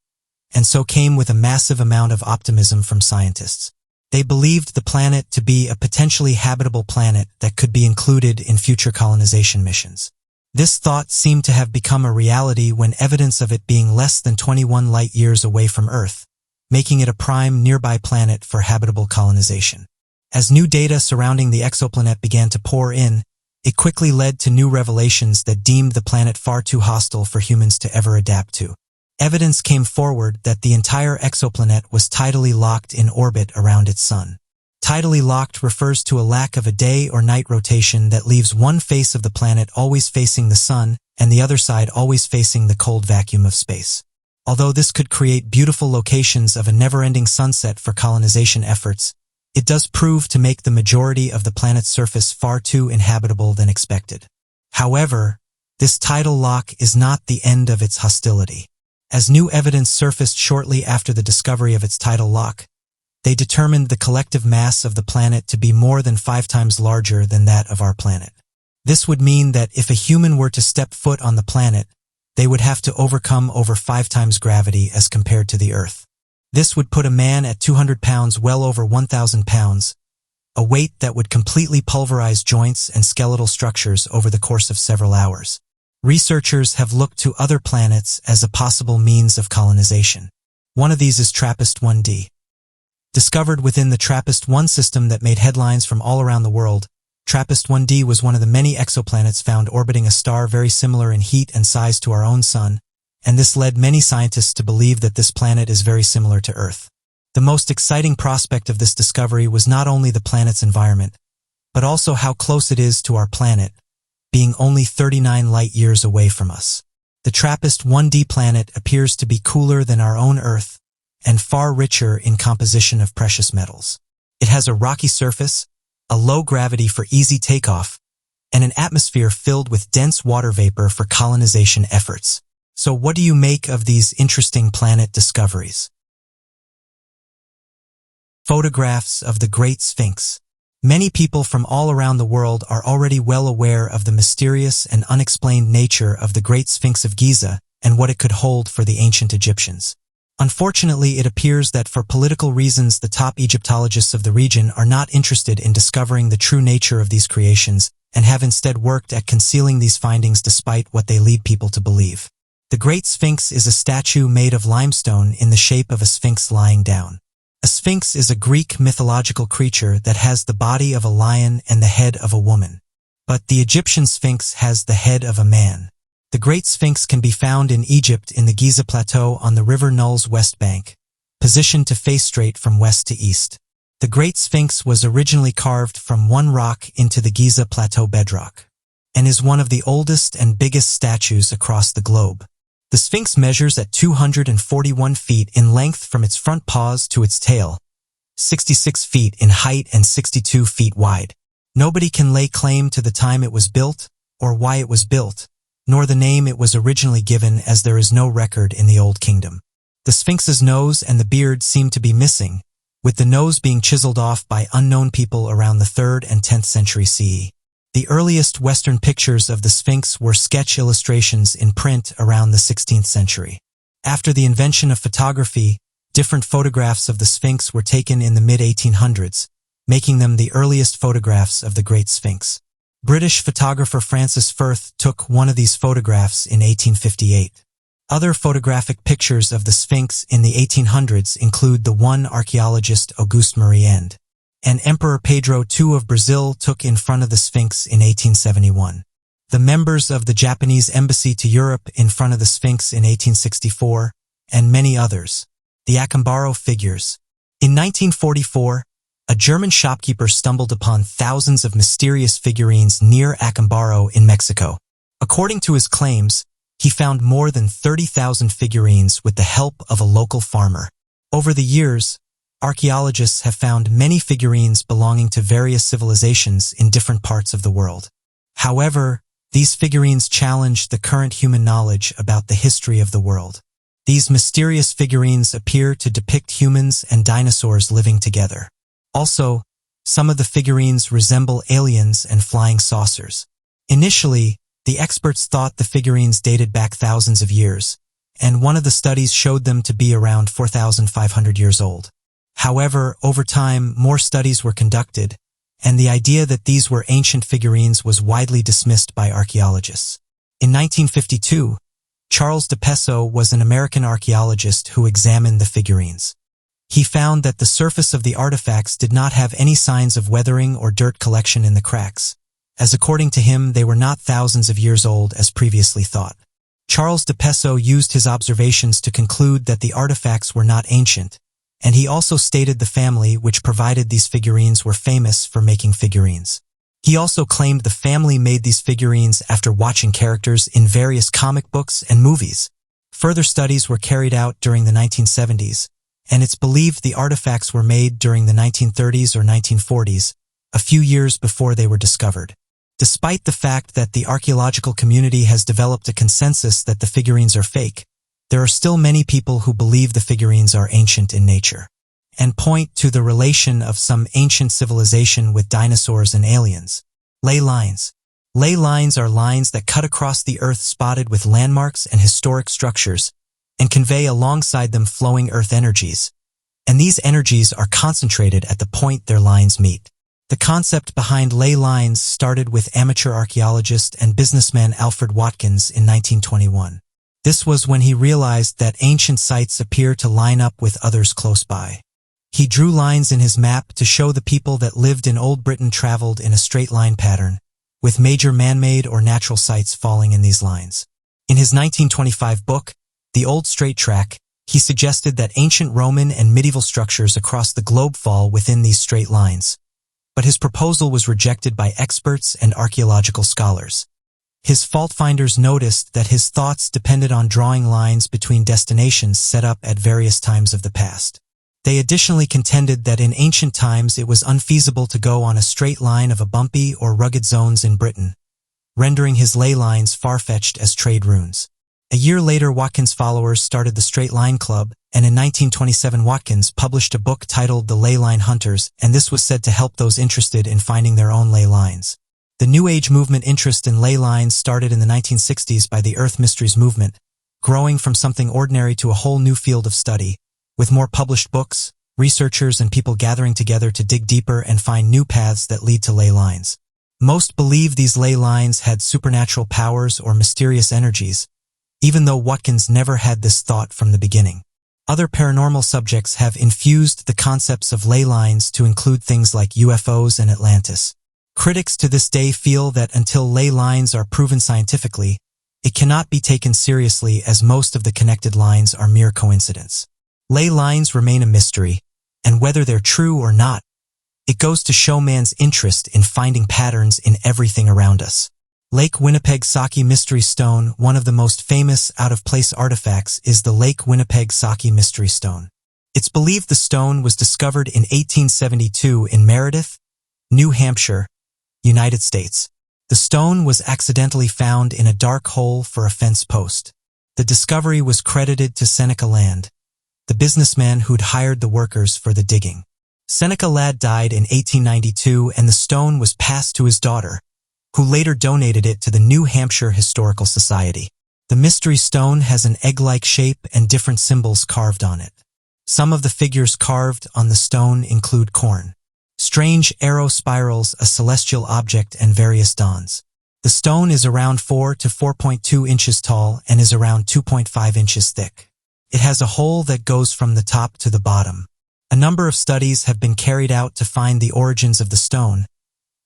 and so came with a massive amount of optimism from scientists. They believed the planet to be a potentially habitable planet that could be included in future colonization missions. This thought seemed to have become a reality when evidence of it being less than 21 light-years away from Earth, making it a prime nearby planet for habitable colonization. As new data surrounding the exoplanet began to pour in, it quickly led to new revelations that deemed the planet far too hostile for humans to ever adapt to. Evidence came forward that the entire exoplanet was tidally locked in orbit around its sun. Tidally locked refers to a lack of a day or night rotation that leaves one face of the planet always facing the sun and the other side always facing the cold vacuum of space. Although this could create beautiful locations of a never-ending sunset for colonization efforts, it does prove to make the majority of the planet's surface far too inhabitable than expected. However, this tidal lock is not the end of its hostility. As new evidence surfaced shortly after the discovery of its tidal lock, they determined the collective mass of the planet to be more than 5 times larger than that of our planet. This would mean that if a human were to step foot on the planet, they would have to overcome over 5 times gravity as compared to the Earth. This would put a man at 200 pounds well over 1,000 pounds, a weight that would completely pulverize joints and skeletal structures over the course of several hours. Researchers have looked to other planets as a possible means of colonization. One of these is TRAPPIST-1d. Discovered within the TRAPPIST-1 system that made headlines from all around the world, TRAPPIST-1d was one of the many exoplanets found orbiting a star very similar in heat and size to our own Sun, and this led many scientists to believe that this planet is very similar to Earth. The most exciting prospect of this discovery was not only the planet's environment, but also how close it is to our planet, being only 39 light-years away from us. The TRAPPIST-1d planet appears to be cooler than our own Earth and far richer in composition of precious metals. It has a rocky surface, a low gravity for easy takeoff, and an atmosphere filled with dense water vapor for colonization efforts. So what do you make of these interesting planet discoveries? Photographs of the Great Sphinx. Many people from all around the world are already well aware of the mysterious and unexplained nature of the Great Sphinx of Giza and what it could hold for the ancient Egyptians. Unfortunately, it appears that for political reasons the top Egyptologists of the region are not interested in discovering the true nature of these creations and have instead worked at concealing these findings despite what they lead people to believe. The Great Sphinx is a statue made of limestone in the shape of a sphinx lying down. A sphinx is a Greek mythological creature that has the body of a lion and the head of a woman. But the Egyptian sphinx has the head of a man. The Great Sphinx can be found in Egypt in the Giza Plateau on the River Nil's west bank, positioned to face straight from west to east. The Great Sphinx was originally carved from one rock into the Giza Plateau bedrock, and is one of the oldest and biggest statues across the globe. The Sphinx measures at 241 feet in length from its front paws to its tail, 66 feet in height and 62 feet wide. Nobody can lay claim to the time it was built, or why it was built, nor the name it was originally given, as there is no record in the Old Kingdom. The Sphinx's nose and the beard seem to be missing, with the nose being chiseled off by unknown people around the 3rd and 10th century CE. The earliest Western pictures of the Sphinx were sketch illustrations in print around the 16th century. After the invention of photography, different photographs of the Sphinx were taken in the mid-1800s, making them the earliest photographs of the Great Sphinx. British photographer Francis Firth took one of these photographs in 1858. Other photographic pictures of the Sphinx in the 1800s include the one archaeologist Auguste Marie and Emperor Pedro II of Brazil took in front of the Sphinx in 1871. The members of the Japanese embassy to Europe in front of the Sphinx in 1864, and many others. The Acambaro figures. In 1944, a German shopkeeper stumbled upon thousands of mysterious figurines near Acambaro in Mexico. According to his claims, he found more than 30,000 figurines with the help of a local farmer. Over the years, archaeologists have found many figurines belonging to various civilizations in different parts of the world. However, these figurines challenge the current human knowledge about the history of the world. These mysterious figurines appear to depict humans and dinosaurs living together. Also, some of the figurines resemble aliens and flying saucers. Initially, the experts thought the figurines dated back thousands of years, and one of the studies showed them to be around 4,500 years old. However, over time, more studies were conducted, and the idea that these were ancient figurines was widely dismissed by archaeologists. In 1952, Charles de Pesso was an American archaeologist who examined the figurines. He found that the surface of the artifacts did not have any signs of weathering or dirt collection in the cracks, as according to him they were not thousands of years old as previously thought. Charles de Pesso used his observations to conclude that the artifacts were not ancient, and he also stated the family which provided these figurines were famous for making figurines. He also claimed the family made these figurines after watching characters in various comic books and movies. Further studies were carried out during the 1970s, and it's believed the artifacts were made during the 1930s or 1940s, a few years before they were discovered. Despite the fact that the archaeological community has developed a consensus that the figurines are fake, there are still many people who believe the figurines are ancient in nature, and point to the relation of some ancient civilization with dinosaurs and aliens. Ley lines. Ley lines are lines that cut across the earth spotted with landmarks and historic structures, and convey alongside them flowing earth energies, and these energies are concentrated at the point their lines meet. The concept behind ley lines started with amateur archaeologist and businessman Alfred Watkins in 1921. This was when he realized that ancient sites appear to line up with others close by. He drew lines in his map to show the people that lived in Old Britain traveled in a straight line pattern, with major man-made or natural sites falling in these lines. In his 1925 book, The Old Straight Track, he suggested that ancient Roman and medieval structures across the globe fall within these straight lines. But his proposal was rejected by experts and archaeological scholars. His fault-finders noticed that his thoughts depended on drawing lines between destinations set up at various times of the past. They additionally contended that in ancient times it was unfeasible to go on a straight line of a bumpy or rugged zones in Britain, rendering his ley lines far-fetched as trade runes. A year later, Watkins' followers started the Straight Line Club, and in 1927 Watkins published a book titled The Ley Line Hunters, and this was said to help those interested in finding their own ley lines. The New Age movement interest in ley lines started in the 1960s by the Earth Mysteries movement, growing from something ordinary to a whole new field of study. With more published books, researchers and people gathering together to dig deeper and find new paths that lead to ley lines. Most believe these ley lines had supernatural powers or mysterious energies, even though Watkins never had this thought from the beginning. Other paranormal subjects have infused the concepts of ley lines to include things like UFOs and Atlantis. Critics to this day feel that until ley lines are proven scientifically, it cannot be taken seriously as most of the connected lines are mere coincidence. Ley lines remain a mystery, and whether they're true or not, it goes to show man's interest in finding patterns in everything around us. Lake Winnipeg Saki Mystery Stone, one of the most famous out-of-place artifacts, is the Lake Winnipeg Saki Mystery Stone. It's believed the stone was discovered in 1872 in Meredith, New Hampshire, United States. The stone was accidentally found in a dark hole for a fence post. The discovery was credited to Seneca Land, the businessman who'd hired the workers for the digging. Seneca Ladd died in 1892 and the stone was passed to his daughter, who later donated it to the New Hampshire Historical Society. The mystery stone has an egg-like shape and different symbols carved on it. Some of the figures carved on the stone include corn, strange arrow spirals, a celestial object, and various dawns. The stone is around 4 to 4.2 inches tall and is around 2.5 inches thick. It has a hole that goes from the top to the bottom. A number of studies have been carried out to find the origins of the stone,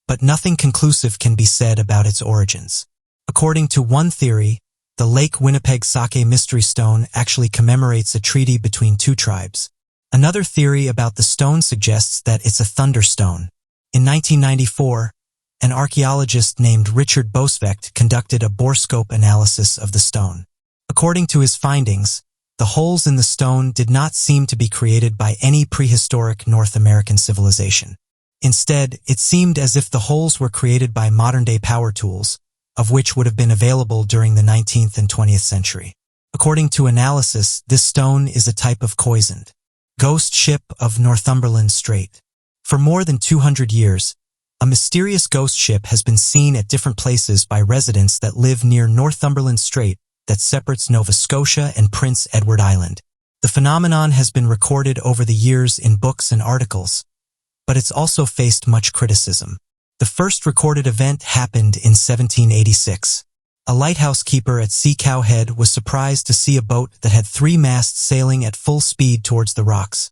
but nothing conclusive can be said about its origins. According to one theory, the Lake Winnipeg Sake Mystery Stone actually commemorates a treaty between two tribes. Another theory about the stone suggests that it's a thunderstone. In 1994, an archaeologist named Richard Bosvecht conducted a borescope analysis of the stone. According to his findings, the holes in the stone did not seem to be created by any prehistoric North American civilization. Instead, it seemed as if the holes were created by modern-day power tools, of which would have been available during the 19th and 20th century. According to analysis, this stone is a type of coisoned ghost ship of Northumberland Strait. For more than 200 years, a mysterious ghost ship has been seen at different places by residents that live near Northumberland Strait that separates Nova Scotia and Prince Edward Island. The phenomenon has been recorded over the years in books and articles, but it's also faced much criticism. The first recorded event happened in 1786. A lighthouse keeper at Sea Cow Head was surprised to see a boat that had 3 masts sailing at full speed towards the rocks,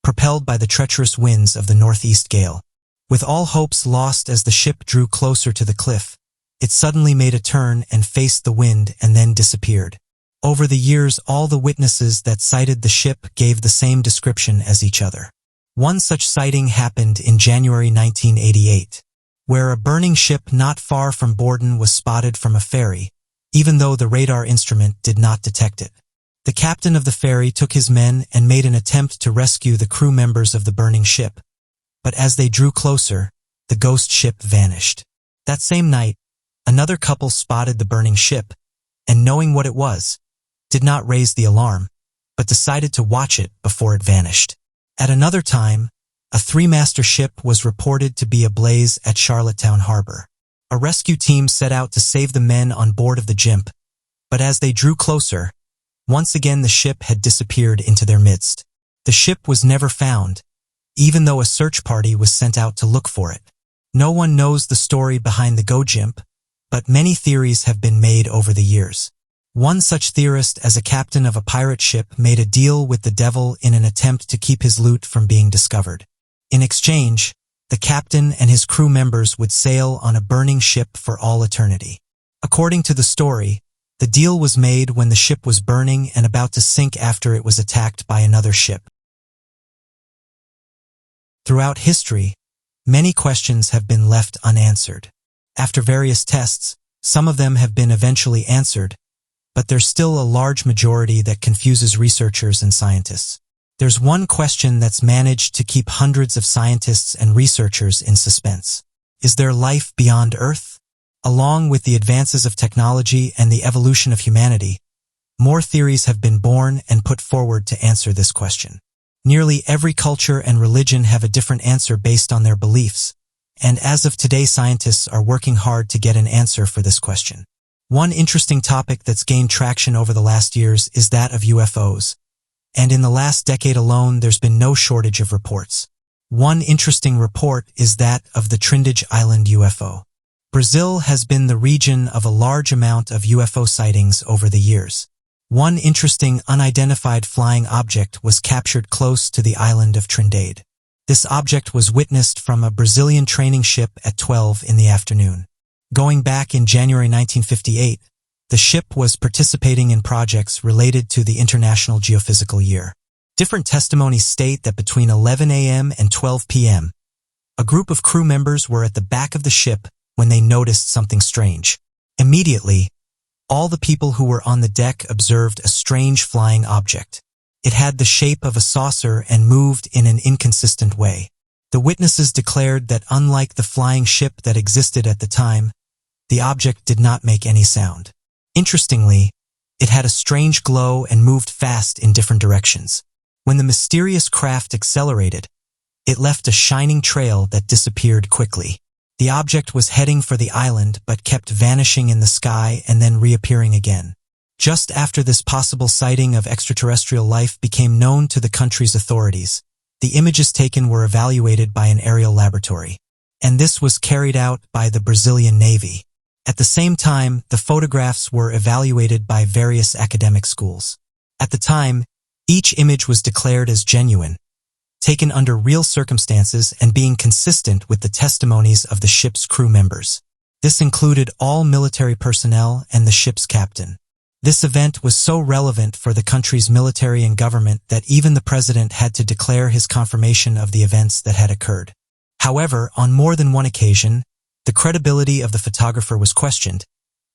propelled by the treacherous winds of the northeast gale. With all hopes lost as the ship drew closer to the cliff, it suddenly made a turn and faced the wind and then disappeared. Over the years, all the witnesses that sighted the ship gave the same description as each other. One such sighting happened in January 1988. Where a burning ship not far from Borden was spotted from a ferry, even though the radar instrument did not detect it. The captain of the ferry took his men and made an attempt to rescue the crew members of the burning ship, but as they drew closer, the ghost ship vanished. That same night, another couple spotted the burning ship, and knowing what it was, did not raise the alarm, but decided to watch it before it vanished. At another time, a 3-master ship was reported to be ablaze at Charlottetown Harbor. A rescue team set out to save the men on board of the Jimp, but as they drew closer, once again the ship had disappeared into their midst. The ship was never found, even though a search party was sent out to look for it. No one knows the story behind the Go Jimp, but many theories have been made over the years. One such theorist, as a captain of a pirate ship, made a deal with the devil in an attempt to keep his loot from being discovered. In exchange, the captain and his crew members would sail on a burning ship for all eternity. According to the story, the deal was made when the ship was burning and about to sink after it was attacked by another ship. Throughout history, many questions have been left unanswered. After various tests, some of them have been eventually answered, but there's still a large majority that confuses researchers and scientists. There's one question that's managed to keep hundreds of scientists and researchers in suspense. Is there life beyond Earth? Along with the advances of technology and the evolution of humanity, more theories have been born and put forward to answer this question. Nearly every culture and religion have a different answer based on their beliefs, and as of today, scientists are working hard to get an answer for this question. One interesting topic that's gained traction over the last years is that of UFOs. And in the last decade alone, there's been no shortage of reports. One interesting report is that of the Trindade Island UFO. Brazil has been the region of a large amount of UFO sightings over the years. One interesting unidentified flying object was captured close to the island of Trindade. This object was witnessed from a Brazilian training ship at 12 in the afternoon. Going back in January 1958, the ship was participating in projects related to the International Geophysical Year. Different testimonies state that between 11 a.m. and 12 p.m., a group of crew members were at the back of the ship when they noticed something strange. Immediately, all the people who were on the deck observed a strange flying object. It had the shape of a saucer and moved in an inconsistent way. The witnesses declared that unlike the flying ship that existed at the time, the object did not make any sound. Interestingly, it had a strange glow and moved fast in different directions. When the mysterious craft accelerated, it left a shining trail that disappeared quickly. The object was heading for the island but kept vanishing in the sky and then reappearing again. Just after this possible sighting of extraterrestrial life became known to the country's authorities, the images taken were evaluated by an aerial laboratory, and this was carried out by the Brazilian Navy. At the same time, the photographs were evaluated by various academic schools. At the time, each image was declared as genuine, taken under real circumstances and being consistent with the testimonies of the ship's crew members. This included all military personnel and the ship's captain. This event was so relevant for the country's military and government that even the president had to declare his confirmation of the events that had occurred. However, on more than one occasion, the credibility of the photographer was questioned,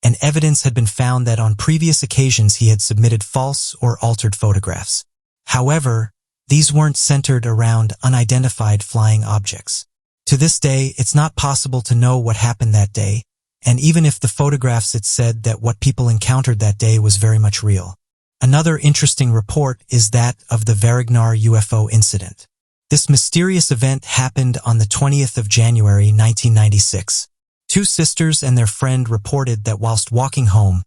and evidence had been found that on previous occasions he had submitted false or altered photographs. However, these weren't centered around unidentified flying objects. To this day, it's not possible to know what happened that day, and even if the photographs it said that what people encountered that day was very much real. Another interesting report is that of the Varignar UFO incident. This mysterious event happened on the 20th of January 1996. Two sisters and their friend reported that whilst walking home,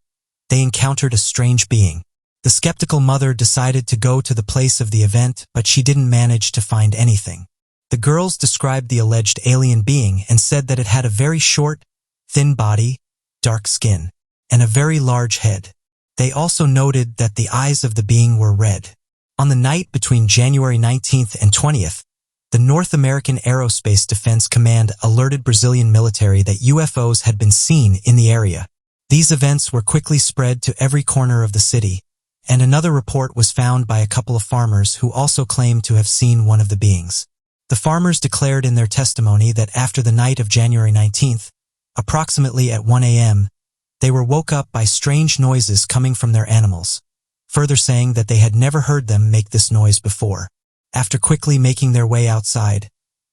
they encountered a strange being. The skeptical mother decided to go to the place of the event, but she didn't manage to find anything. The girls described the alleged alien being and said that it had a very short, thin body, dark skin, and a very large head. They also noted that the eyes of the being were red. On the night between January 19th and 20th, the North American Aerospace Defense Command alerted Brazilian military that UFOs had been seen in the area. These events were quickly spread to every corner of the city, and another report was found by a couple of farmers who also claimed to have seen one of the beings. The farmers declared in their testimony that after the night of January 19th, approximately at 1 a.m., they were woke up by strange noises coming from their animals, further saying that they had never heard them make this noise before. After quickly making their way outside,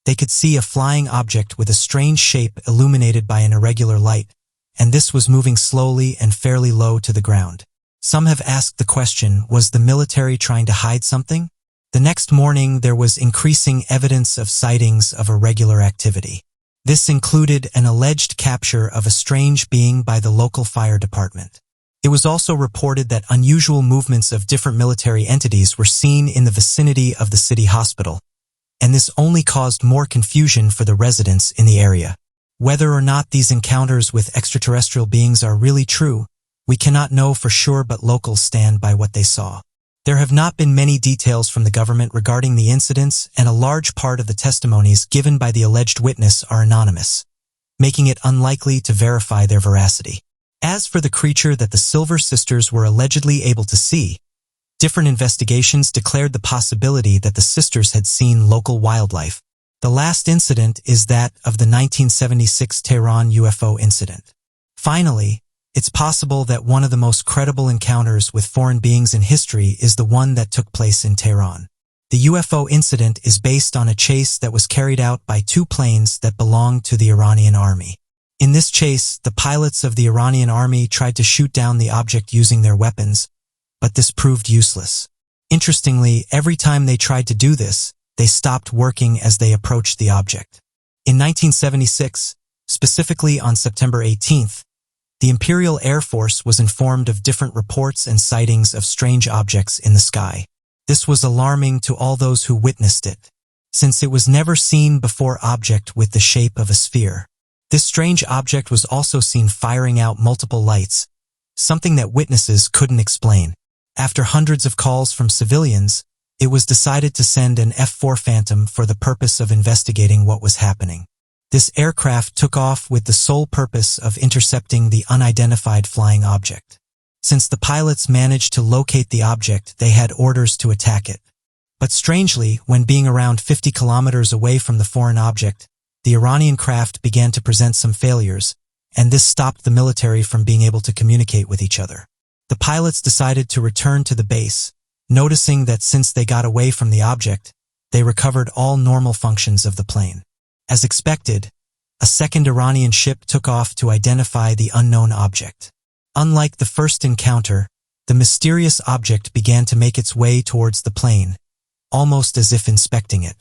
they could see a flying object with a strange shape illuminated by an irregular light, and this was moving slowly and fairly low to the ground. Some have asked the question, was the military trying to hide something? The next morning, there was increasing evidence of sightings of irregular activity. This included an alleged capture of a strange being by the local fire department. It was also reported that unusual movements of different military entities were seen in the vicinity of the city hospital, and this only caused more confusion for the residents in the area. Whether or not these encounters with extraterrestrial beings are really true, we cannot know for sure, but locals stand by what they saw. There have not been many details from the government regarding the incidents, and a large part of the testimonies given by the alleged witness are anonymous, making it unlikely to verify their veracity. As for the creature that the Silver Sisters were allegedly able to see, different investigations declared the possibility that the sisters had seen local wildlife. The last incident is that of the 1976 Tehran UFO incident. Finally, it's possible that one of the most credible encounters with foreign beings in history is the one that took place in Tehran. The UFO incident is based on a chase that was carried out by two planes that belonged to the Iranian army. In this chase, the pilots of the Iranian army tried to shoot down the object using their weapons, but this proved useless. Interestingly, every time they tried to do this, they stopped working as they approached the object. In 1976, specifically on September 18th, the Imperial Air Force was informed of different reports and sightings of strange objects in the sky. This was alarming to all those who witnessed it, since it was never seen before object with the shape of a sphere. This strange object was also seen firing out multiple lights, something that witnesses couldn't explain. After hundreds of calls from civilians, it was decided to send an F-4 Phantom for the purpose of investigating what was happening. This aircraft took off with the sole purpose of intercepting the unidentified flying object. Since the pilots managed to locate the object, they had orders to attack it. But strangely, when being around 50 kilometers away from the foreign object, the Iranian craft began to present some failures, and this stopped the military from being able to communicate with each other. The pilots decided to return to the base, noticing that since they got away from the object, they recovered all normal functions of the plane. As expected, a second Iranian ship took off to identify the unknown object. Unlike the first encounter, the mysterious object began to make its way towards the plane, almost as if inspecting it.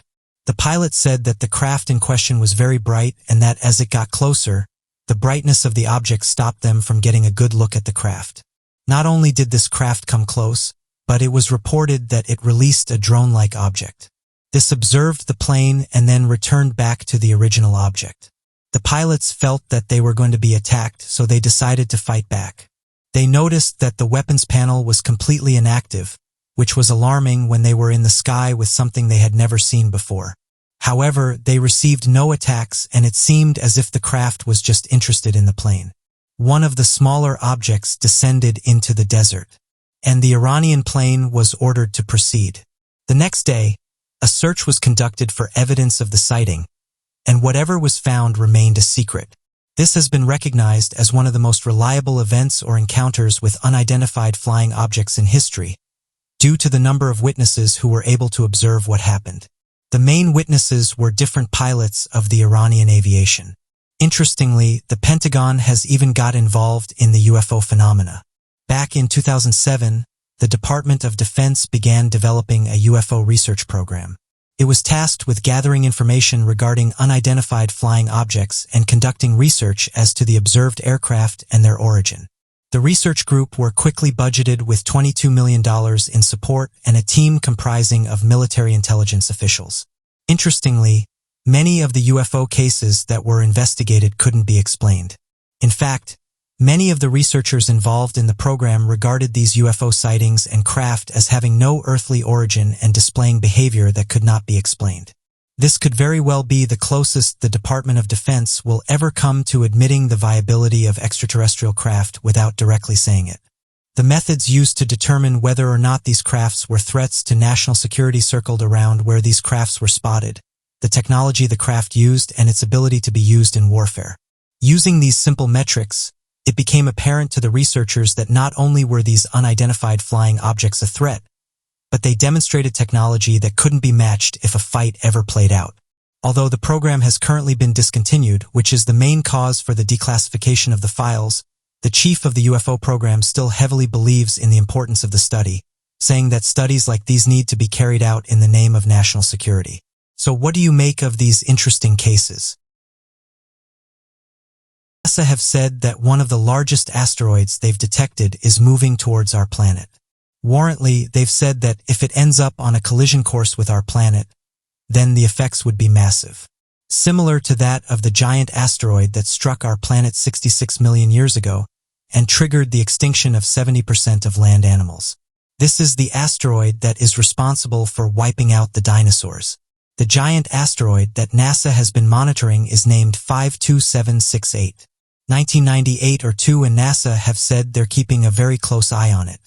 The pilot said that the craft in question was very bright and that as it got closer, the brightness of the object stopped them from getting a good look at the craft. Not only did this craft come close, but it was reported that it released a drone-like object. This observed the plane and then returned back to the original object. The pilots felt that they were going to be attacked, so they decided to fight back. They noticed that the weapons panel was completely inactive, which was alarming when they were in the sky with something they had never seen before. However, they received no attacks, and it seemed as if the craft was just interested in the plane. One of the smaller objects descended into the desert, and the Iranian plane was ordered to proceed. The next day, a search was conducted for evidence of the sighting, and whatever was found remained a secret. This has been recognized as one of the most reliable events or encounters with unidentified flying objects in history, due to the number of witnesses who were able to observe what happened. The main witnesses were different pilots of the Iranian aviation. Interestingly, the Pentagon has even got involved in the UFO phenomena. Back in 2007, the Department of Defense began developing a UFO research program. It was tasked with gathering information regarding unidentified flying objects and conducting research as to the observed aircraft and their origin. The research group were quickly budgeted with $22 million in support and a team comprising of military intelligence officials. Interestingly, many of the UFO cases that were investigated couldn't be explained. In fact, many of the researchers involved in the program regarded these UFO sightings and craft as having no earthly origin and displaying behavior that could not be explained. This could very well be the closest the Department of Defense will ever come to admitting the viability of extraterrestrial craft without directly saying it. The methods used to determine whether or not these crafts were threats to national security circled around where these crafts were spotted, the technology the craft used, and its ability to be used in warfare. Using these simple metrics, it became apparent to the researchers that not only were these unidentified flying objects a threat, but they demonstrated technology that couldn't be matched if a fight ever played out. Although the program has currently been discontinued, which is the main cause for the declassification of the files, the chief of the UFO program still heavily believes in the importance of the study, saying that studies like these need to be carried out in the name of national security. So what do you make of these interesting cases? NASA have said that one of the largest asteroids they've detected is moving towards our planet. Warrantly, they've said that if it ends up on a collision course with our planet, then the effects would be massive. Similar to that of the giant asteroid that struck our planet 66 million years ago and triggered the extinction of 70% of land animals. This is the asteroid that is responsible for wiping out the dinosaurs. The giant asteroid that NASA has been monitoring is named 52768. 1998 or 2 and NASA have said they're keeping a very close eye on it.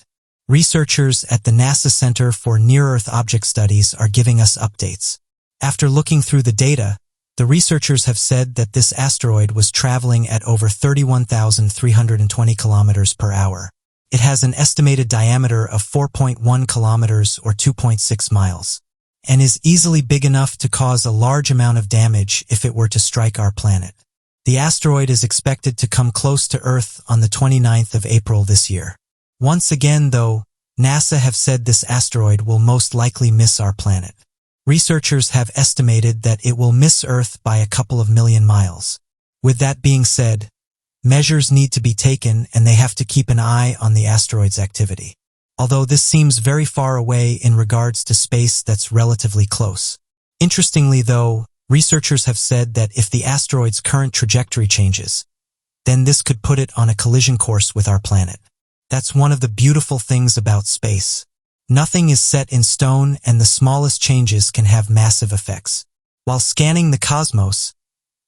Researchers at the NASA Center for Near-Earth Object Studies are giving us updates. After looking through the data, the researchers have said that this asteroid was traveling at over 31,320 kilometers per hour. It has an estimated diameter of 4.1 kilometers or 2.6 miles, and is easily big enough to cause a large amount of damage if it were to strike our planet. The asteroid is expected to come close to Earth on the 29th of April this year. Once again, though, NASA have said this asteroid will most likely miss our planet. Researchers have estimated that it will miss Earth by a couple of million miles. With that being said, measures need to be taken and they have to keep an eye on the asteroid's activity. Although this seems very far away in regards to space that's relatively close. Interestingly though, researchers have said that if the asteroid's current trajectory changes, then this could put it on a collision course with our planet. That's one of the beautiful things about space. Nothing is set in stone and the smallest changes can have massive effects. While scanning the cosmos,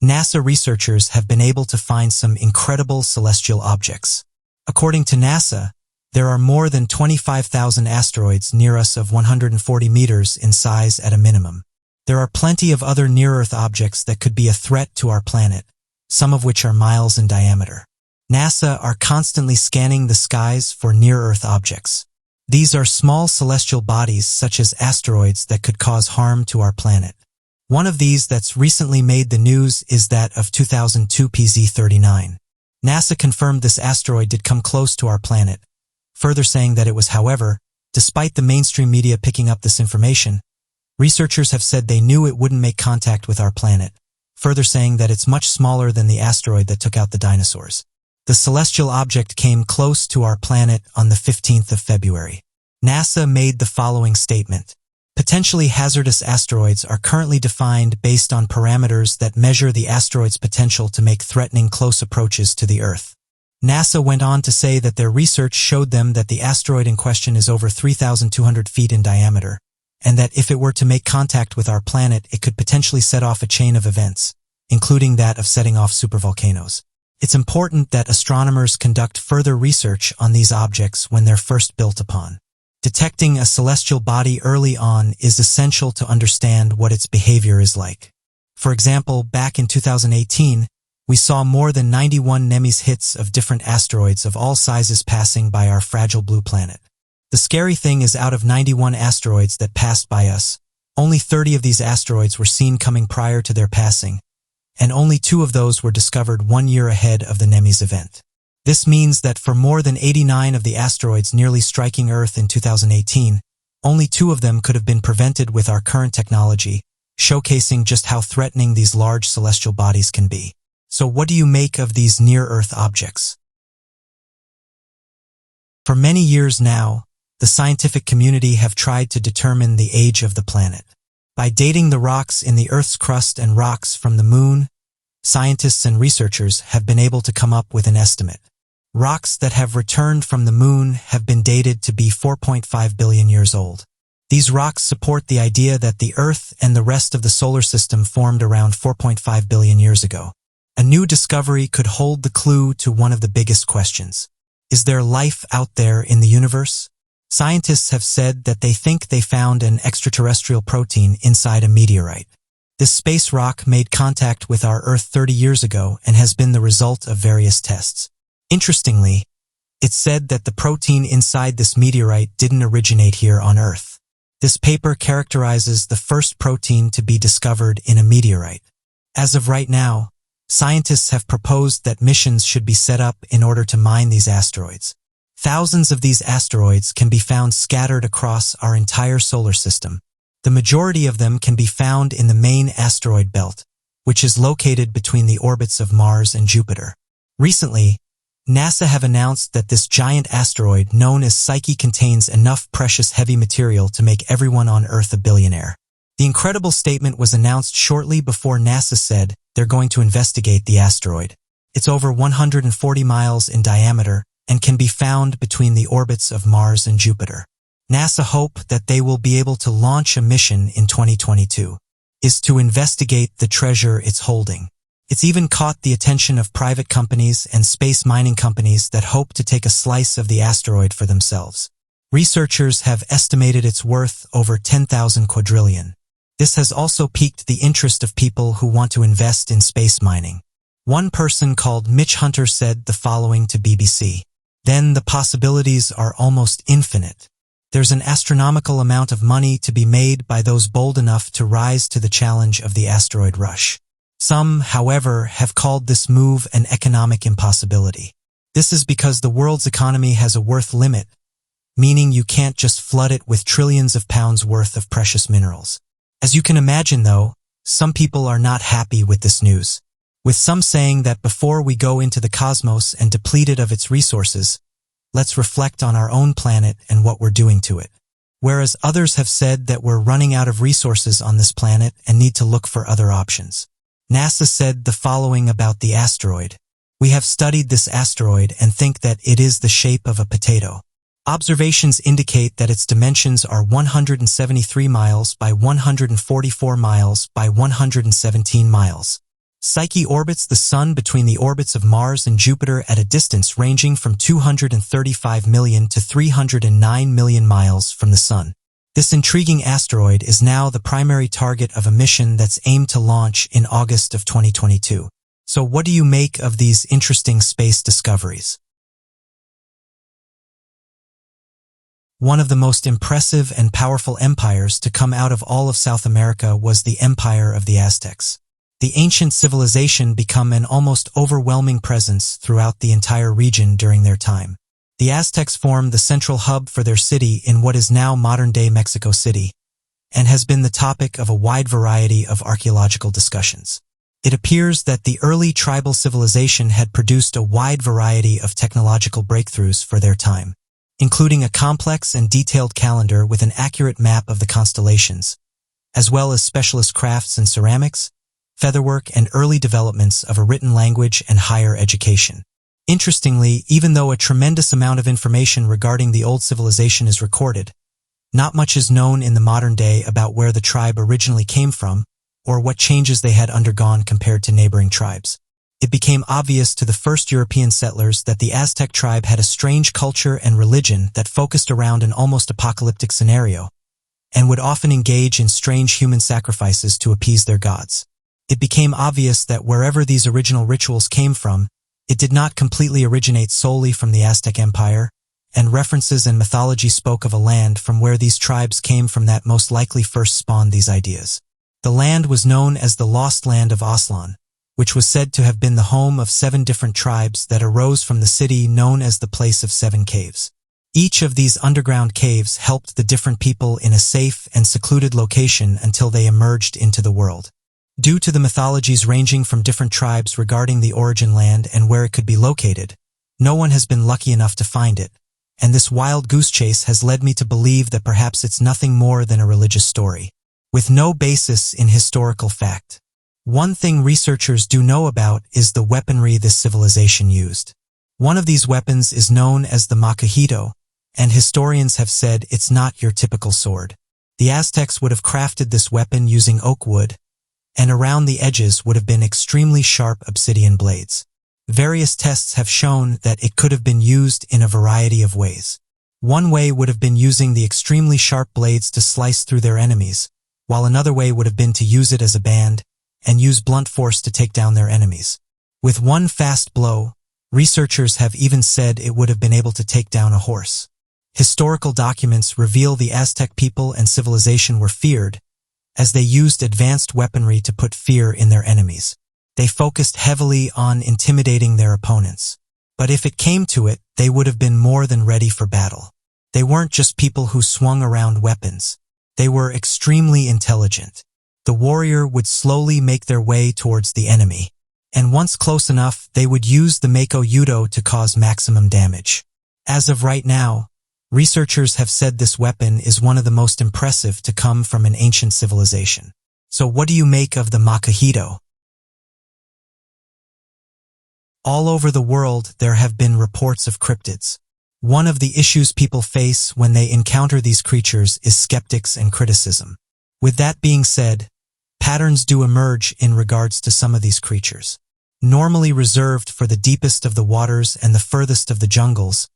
NASA researchers have been able to find some incredible celestial objects. According to NASA, there are more than 25,000 asteroids near us of 140 meters in size at a minimum. There are plenty of other near-Earth objects that could be a threat to our planet, some of which are miles in diameter. NASA are constantly scanning the skies for near-Earth objects. These are small celestial bodies such as asteroids that could cause harm to our planet. One of these that's recently made the news is that of 2002 PZ39. NASA confirmed this asteroid did come close to our planet, further saying that it was, however, despite the mainstream media picking up this information, researchers have said they knew it wouldn't make contact with our planet, further saying that it's much smaller than the asteroid that took out the dinosaurs. The celestial object came close to our planet on the 15th of February. NASA made the following statement. Potentially hazardous asteroids are currently defined based on parameters that measure the asteroid's potential to make threatening close approaches to the Earth. NASA went on to say that their research showed them that the asteroid in question is over 3,200 feet in diameter, and that if it were to make contact with our planet, it could potentially set off a chain of events, including that of setting off supervolcanoes. It's important that astronomers conduct further research on these objects when they're first built upon. Detecting a celestial body early on is essential to understand what its behavior is like. For example, back in 2018, we saw more than 91 NEMIS hits of different asteroids of all sizes passing by our fragile blue planet. The scary thing is, out of 91 asteroids that passed by us, only 30 of these asteroids were seen coming prior to their passing, and only 2 of those were discovered 1 year ahead of the NEMIS event. This means that for more than 89 of the asteroids nearly striking Earth in 2018, only 2 of them could have been prevented with our current technology, showcasing just how threatening these large celestial bodies can be. So what do you make of these near-Earth objects? For many years now, the scientific community have tried to determine the age of the planet. By dating the rocks in the Earth's crust and rocks from the Moon, scientists and researchers have been able to come up with an estimate. Rocks that have returned from the Moon have been dated to be 4.5 billion years old. These rocks support the idea that the Earth and the rest of the solar system formed around 4.5 billion years ago. A new discovery could hold the clue to one of the biggest questions. Is there life out there in the universe? Scientists have said that they think they found an extraterrestrial protein inside a meteorite. This space rock made contact with our Earth 30 years ago and has been the result of various tests. Interestingly, it's said that the protein inside this meteorite didn't originate here on Earth. This paper characterizes the first protein to be discovered in a meteorite. As of right now, scientists have proposed that missions should be set up in order to mine these asteroids. Thousands of these asteroids can be found scattered across our entire solar system. The majority of them can be found in the main asteroid belt, which is located between the orbits of Mars and Jupiter. Recently, NASA have announced that this giant asteroid known as Psyche contains enough precious heavy material to make everyone on Earth a billionaire. The incredible statement was announced shortly before NASA said they're going to investigate the asteroid. It's over 140 miles in diameter and can be found between the orbits of Mars and Jupiter. NASA hope that they will be able to launch a mission in 2022, is to investigate the treasure it's holding. It's even caught the attention of private companies and space mining companies that hope to take a slice of the asteroid for themselves. Researchers have estimated its worth over 10,000 quadrillion. This has also piqued the interest of people who want to invest in space mining. One person called Mitch Hunter said the following to BBC. Then the possibilities are almost infinite. There's an astronomical amount of money to be made by those bold enough to rise to the challenge of the asteroid rush. Some, however, have called this move an economic impossibility. This is because the world's economy has a worth limit, meaning you can't just flood it with trillions of pounds worth of precious minerals. As you can imagine, though, some people are not happy with this news, with some saying that before we go into the cosmos and deplete it of its resources, let's reflect on our own planet and what we're doing to it. Whereas others have said that we're running out of resources on this planet and need to look for other options. NASA said the following about the asteroid. We have studied this asteroid and think that it is the shape of a potato. Observations indicate that its dimensions are 173 miles by 144 miles by 117 miles. Psyche orbits the Sun between the orbits of Mars and Jupiter at a distance ranging from 235 million to 309 million miles from the Sun. This intriguing asteroid is now the primary target of a mission that's aimed to launch in August of 2022. So what do you make of these interesting space discoveries? One of the most impressive and powerful empires to come out of all of South America was the Empire of the Aztecs. The ancient civilization became an almost overwhelming presence throughout the entire region during their time. The Aztecs formed the central hub for their city in what is now modern-day Mexico City, and has been the topic of a wide variety of archaeological discussions. It appears that the early tribal civilization had produced a wide variety of technological breakthroughs for their time. including a complex and detailed calendar with an accurate map of the constellations, as well as specialist crafts in ceramics, featherwork, and early developments of a written language and higher education. Interestingly, even though a tremendous amount of information regarding the old civilization is recorded, not much is known in the modern day about where the tribe originally came from or what changes they had undergone compared to neighboring tribes. It became obvious to the first European settlers that the Aztec tribe had a strange culture and religion that focused around an almost apocalyptic scenario and would often engage in strange human sacrifices to appease their gods. It became obvious that wherever these original rituals came from, it did not completely originate solely from the Aztec Empire, and references and mythology spoke of a land from where these tribes came from that most likely first spawned these ideas. The land was known as the Lost Land of Aslan, which was said to have been the home of 7 different tribes that arose from the city known as the Place of 7 Caves. Each of these underground caves helped the different people in a safe and secluded location until they emerged into the world. Due to the mythologies ranging from different tribes regarding the origin land and where it could be located, no one has been lucky enough to find it, and this wild goose chase has led me to believe that perhaps it's nothing more than a religious story, with no basis in historical fact. One thing researchers do know about is the weaponry this civilization used. One of these weapons is known as the macajito, and historians have said it's not your typical sword. The Aztecs would have crafted this weapon using oak wood, and around the edges would have been extremely sharp obsidian blades. Various tests have shown that it could have been used in a variety of ways. One way would have been using the extremely sharp blades to slice through their enemies, while another way would have been to use it as a band and use blunt force to take down their enemies. With one fast blow, researchers have even said it would have been able to take down a horse. Historical documents reveal the Aztec people and civilization were feared, as they used advanced weaponry to put fear in their enemies. They focused heavily on intimidating their opponents. But if it came to it, they would have been more than ready for battle. They weren't just people who swung around weapons. They were extremely intelligent. The warrior would slowly make their way towards the enemy, and once close enough, they would use the Mako Yudo to cause maximum damage. As of right now, researchers have said this weapon is one of the most impressive to come from an ancient civilization. So what do you make of the macajito? All over the world, there have been reports of cryptids. One of the issues people face when they encounter these creatures is skeptics and criticism. With that being said, patterns do emerge in regards to some of these creatures. Normally reserved for the deepest of the waters and the furthest of the jungles,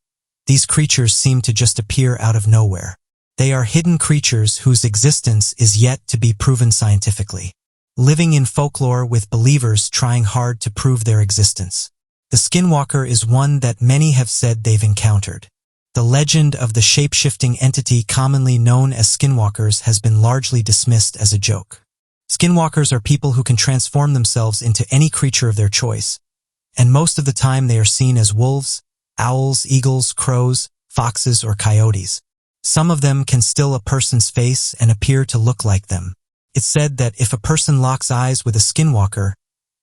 these creatures seem to just appear out of nowhere. They are hidden creatures whose existence is yet to be proven scientifically, living in folklore with believers trying hard to prove their existence. The skinwalker is one that many have said they've encountered. The legend of the shape-shifting entity commonly known as skinwalkers has been largely dismissed as a joke. Skinwalkers are people who can transform themselves into any creature of their choice, and most of the time they are seen as wolves, owls, eagles, crows, foxes, or coyotes. Some of them can steal a person's face and appear to look like them. It's said that if a person locks eyes with a skinwalker,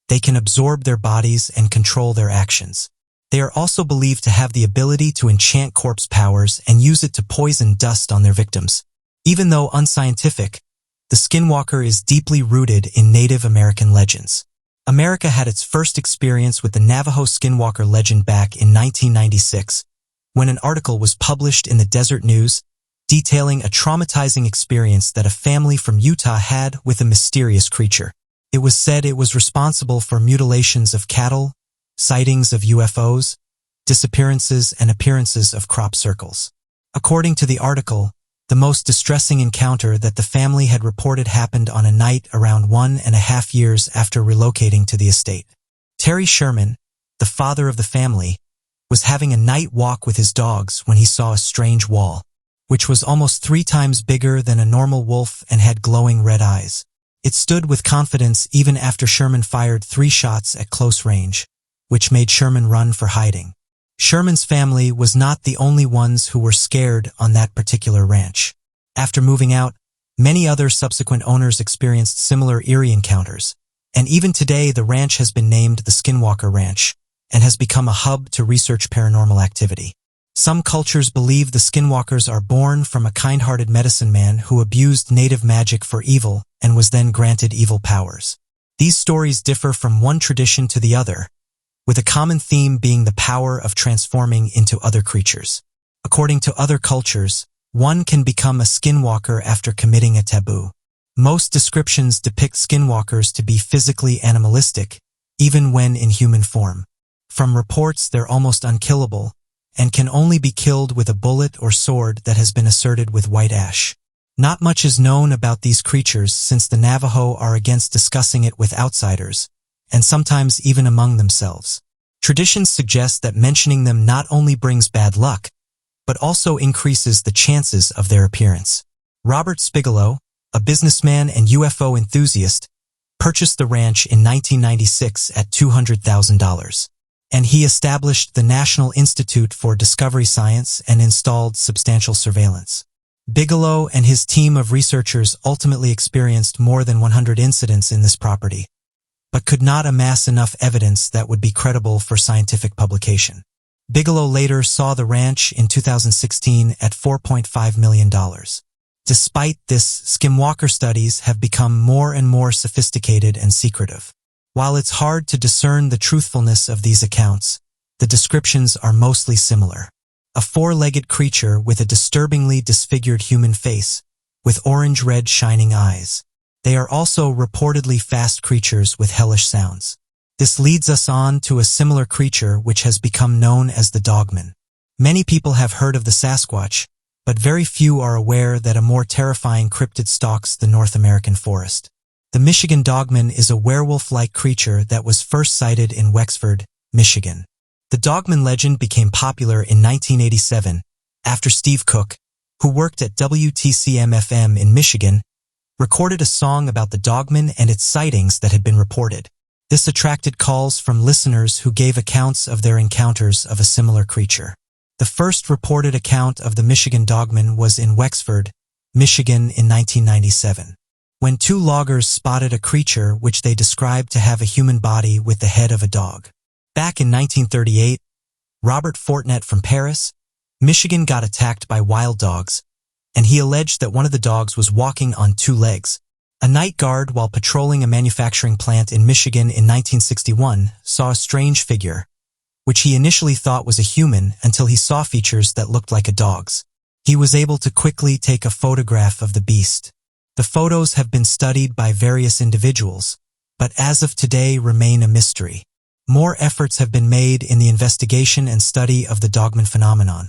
they can absorb their bodies and control their actions. They are also believed to have the ability to enchant corpse powers and use it to poison dust on their victims. Even though unscientific, the skinwalker is deeply rooted in Native American legends. America had its first experience with the Navajo skinwalker legend back in 1996, when an article was published in the Desert News detailing a traumatizing experience that a family from Utah had with a mysterious creature. It was said it was responsible for mutilations of cattle, sightings of UFOs, disappearances, and appearances of crop circles. According to the article, the most distressing encounter that the family had reported happened on a night around 1.5 years after relocating to the estate. Terry Sherman, the father of the family, was having a night walk with his dogs when he saw a strange wall, which was almost 3 times bigger than a normal wolf and had glowing red eyes. It stood with confidence even after Sherman fired 3 shots at close range, which made Sherman run for hiding. Sherman's family was not the only ones who were scared on that particular ranch. After moving out, many other subsequent owners experienced similar eerie encounters, and even today the ranch has been named the Skinwalker Ranch and has become a hub to research paranormal activity. Some cultures believe the skinwalkers are born from a kind-hearted medicine man who abused native magic for evil and was then granted evil powers. These stories differ from one tradition to the other, with a common theme being the power of transforming into other creatures. According to other cultures, one can become a skinwalker after committing a taboo. Most descriptions depict skinwalkers to be physically animalistic, even when in human form. From reports, they're almost unkillable and can only be killed with a bullet or sword that has been asserted with white ash. Not much is known about these creatures since the Navajo are against discussing it with outsiders, and sometimes even among themselves. Traditions suggest that mentioning them not only brings bad luck, but also increases the chances of their appearance. Robert Spigelow, a businessman and UFO enthusiast, purchased the ranch in 1996 at $200,000. And he established the National Institute for Discovery Science and installed substantial surveillance. Bigelow and his team of researchers ultimately experienced more than 100 incidents in this property, but could not amass enough evidence that would be credible for scientific publication. Bigelow later saw the ranch in 2016 at $4.5 million. Despite this, skinwalker studies have become more and more sophisticated and secretive. While it's hard to discern the truthfulness of these accounts, the descriptions are mostly similar. A four-legged creature with a disturbingly disfigured human face, with orange-red shining eyes. They are also reportedly fast creatures with hellish sounds. This leads us on to a similar creature which has become known as the Dogman. Many people have heard of the Sasquatch, but very few are aware that a more terrifying cryptid stalks the North American forest. The Michigan Dogman is a werewolf-like creature that was first sighted in Wexford, Michigan. The Dogman legend became popular in 1987 after Steve Cook, who worked at WTCM-FM in Michigan, recorded a song about the Dogman and its sightings that had been reported. This attracted calls from listeners who gave accounts of their encounters of a similar creature. The first reported account of the Michigan Dogman was in Wexford, Michigan in 1997. When two loggers spotted a creature which they described to have a human body with the head of a dog. Back in 1938, Robert Fortnet from Paris, Michigan got attacked by wild dogs, and he alleged that one of the dogs was walking on two legs. A night guard while patrolling a manufacturing plant in Michigan in 1961 saw a strange figure, which he initially thought was a human until he saw features that looked like a dog's. He was able to quickly take a photograph of the beast. The photos have been studied by various individuals, but as of today remain a mystery. More efforts have been made in the investigation and study of the Dogman phenomenon,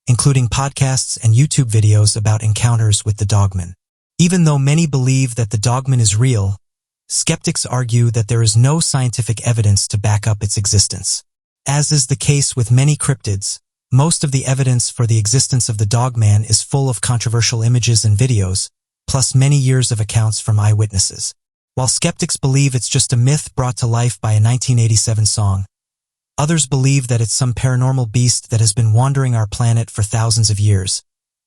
including podcasts and YouTube videos about encounters with the Dogman. Even though many believe that the Dogman is real, skeptics argue that there is no scientific evidence to back up its existence. As is the case with many cryptids, most of the evidence for the existence of the Dogman is full of controversial images and videos, plus many years of accounts from eyewitnesses. While skeptics believe it's just a myth brought to life by a 1987 song, others believe that it's some paranormal beast that has been wandering our planet for thousands of years,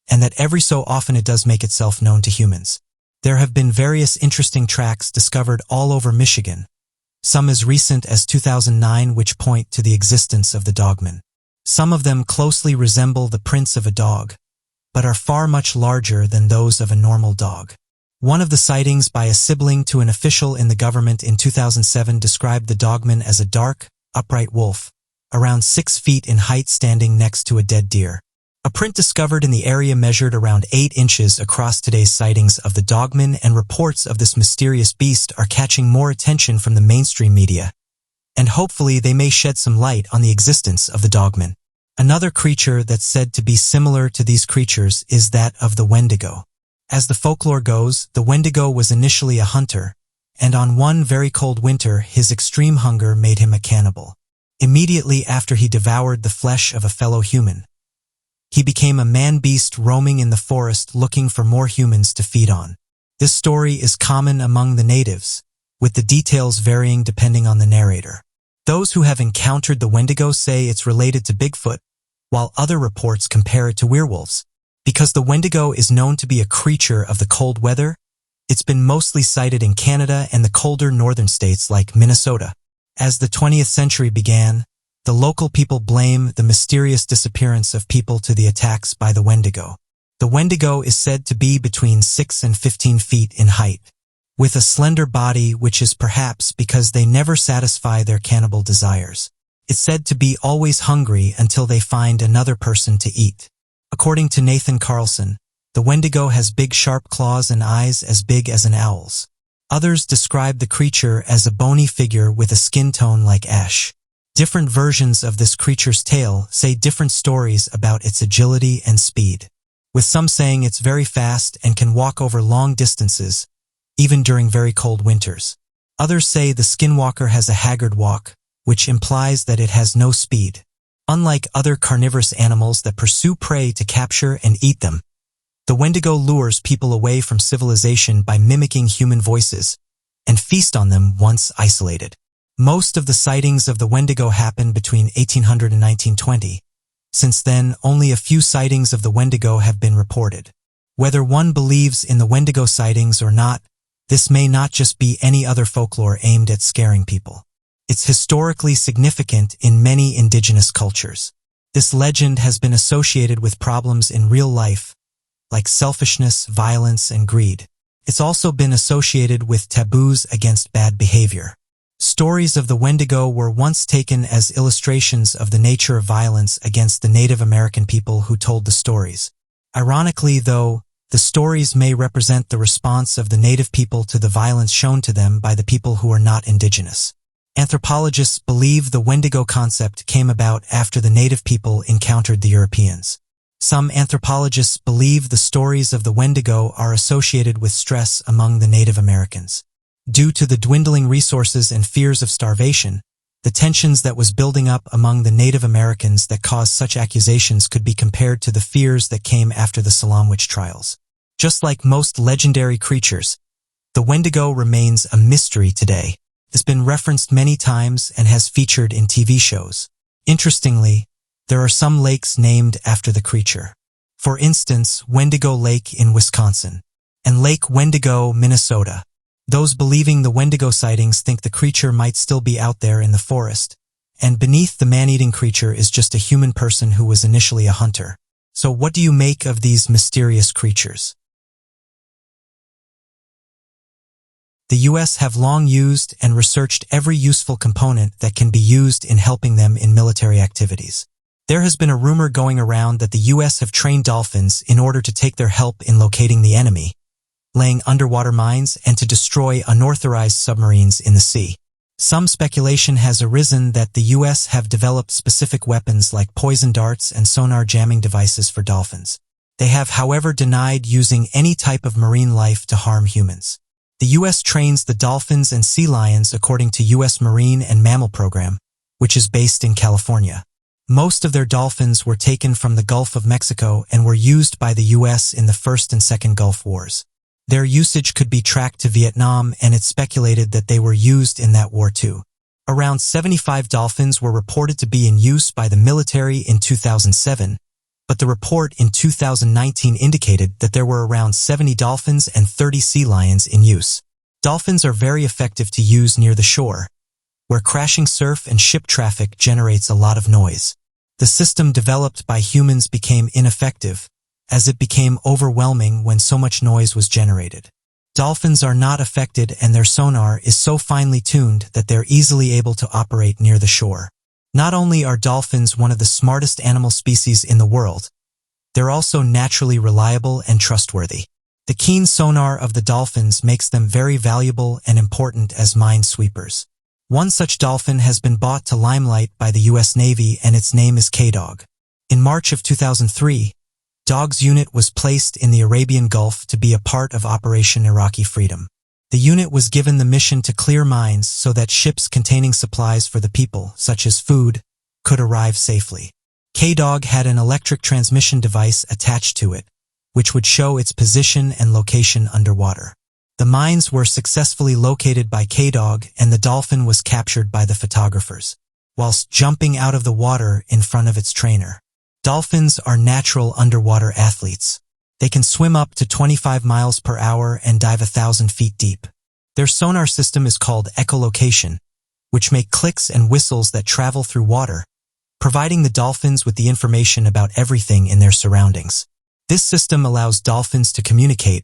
and that every so often it does make itself known to humans. There have been various interesting tracks discovered all over Michigan, some as recent as 2009 which point to the existence of the Dogman. Some of them closely resemble the prints of a dog, but are far much larger than those of a normal dog. One of the sightings by a sibling to an official in the government in 2007 described the Dogman as a dark, upright wolf, around 6 feet in height standing next to a dead deer. A print discovered in the area measured around 8 inches across today's sightings of the Dogman, and reports of this mysterious beast are catching more attention from the mainstream media, and hopefully they may shed some light on the existence of the Dogman. Another creature that's said to be similar to these creatures is that of the Wendigo. As the folklore goes, the Wendigo was initially a hunter, and on one very cold winter his extreme hunger made him a cannibal. Immediately after he devoured the flesh of a fellow human, he became a man-beast roaming in the forest looking for more humans to feed on. This story is common among the natives, with the details varying depending on the narrator. Those who have encountered the Wendigo say it's related to Bigfoot, while other reports compare it to werewolves. Because the Wendigo is known to be a creature of the cold weather, it's been mostly sighted in Canada and the colder northern states like Minnesota. As the 20th century began, The local people blame the mysterious disappearance of people to the attacks by the Wendigo. The Wendigo is said to be between 6 and 15 feet in height, with a slender body, which is perhaps because they never satisfy their cannibal desires. It's said to be always hungry until they find another person to eat. According to Nathan Carlson, the Wendigo has big sharp claws and eyes as big as an owl's. Others describe the creature as a bony figure with a skin tone like ash. Different versions of this creature's tale say different stories about its agility and speed, with some saying it's very fast and can walk over long distances, even during very cold winters. Others say the skinwalker has a haggard walk, which implies that it has no speed. Unlike other carnivorous animals that pursue prey to capture and eat them, the Wendigo lures people away from civilization by mimicking human voices and feast on them once isolated. Most of the sightings of the Wendigo happened between 1800 and 1920. Since then, only a few sightings of the Wendigo have been reported. Whether one believes in the Wendigo sightings or not, this may not just be any other folklore aimed at scaring people. It's historically significant in many indigenous cultures. This legend has been associated with problems in real life, like selfishness, violence, and greed. It's also been associated with taboos against bad behavior. Stories of the Wendigo were once taken as illustrations of the nature of violence against the Native American people who told the stories. Ironically, though, the stories may represent the response of the Native people to the violence shown to them by the people who are not indigenous. Anthropologists believe the Wendigo concept came about after the Native people encountered the Europeans. Some anthropologists believe the stories of the Wendigo are associated with stress among the Native Americans. Due to the dwindling resources and fears of starvation, the tensions that was building up among the Native Americans that caused such accusations could be compared to the fears that came after the Salem witch trials. Just like most legendary creatures, the Wendigo remains a mystery today. It's been referenced many times and has featured in TV shows. Interestingly, there are some lakes named after the creature. For instance, Wendigo Lake in Wisconsin and Lake Wendigo, Minnesota. Those believing the Wendigo sightings think the creature might still be out there in the forest, and beneath the man-eating creature is just a human person who was initially a hunter. So what do you make of these mysterious creatures? The U.S. have long used and researched every useful component that can be used in helping them in military activities. There has been a rumor going around that the U.S. have trained dolphins in order to take their help in locating the enemy, laying underwater mines, and to destroy unauthorized submarines in the sea. Some speculation has arisen that the U.S. have developed specific weapons like poison darts and sonar jamming devices for dolphins. They have, however, denied using any type of marine life to harm humans. The U.S. trains the dolphins and sea lions according to U.S. Marine and Mammal Program, which is based in California. Most of their dolphins were taken from the Gulf of Mexico and were used by the U.S. in the First and Second Gulf Wars. Their usage could be tracked to Vietnam, and it's speculated that they were used in that war too. Around 75 dolphins were reported to be in use by the military in 2007, but the report in 2019 indicated that there were around 70 dolphins and 30 sea lions in use. Dolphins are very effective to use near the shore, where crashing surf and ship traffic generates a lot of noise. The system developed by humans became ineffective, as it became overwhelming when so much noise was generated. Dolphins are not affected, and their sonar is so finely tuned that they're easily able to operate near the shore. Not only are dolphins one of the smartest animal species in the world, they're also naturally reliable and trustworthy. The keen sonar of the dolphins makes them very valuable and important as minesweepers. One such dolphin has been brought to limelight by the U.S. Navy, and its name is K-Dog. In March of 2003, Dog's unit was placed in the Arabian Gulf to be a part of Operation Iraqi Freedom. The unit was given the mission to clear mines so that ships containing supplies for the people, such as food, could arrive safely. K-Dog had an electric transmission device attached to it, which would show its position and location underwater. The mines were successfully located by K-Dog, and the dolphin was captured by the photographers, whilst jumping out of the water in front of its trainer. Dolphins are natural underwater athletes. They can swim up to 25 miles per hour and dive 1,000 feet deep. Their sonar system is called echolocation, which make clicks and whistles that travel through water, providing the dolphins with the information about everything in their surroundings. This system allows dolphins to communicate,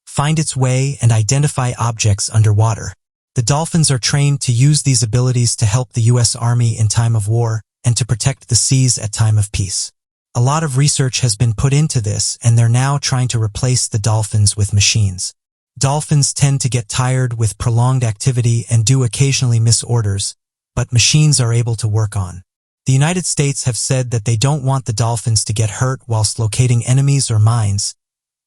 find its way, and identify objects underwater. The dolphins are trained to use these abilities to help the U.S. Army in time of war and to protect the seas at time of peace. A lot of research has been put into this, and they're now trying to replace the dolphins with machines. Dolphins tend to get tired with prolonged activity and do occasionally miss orders, but machines are able to work on. The United States have said that they don't want the dolphins to get hurt whilst locating enemies or mines.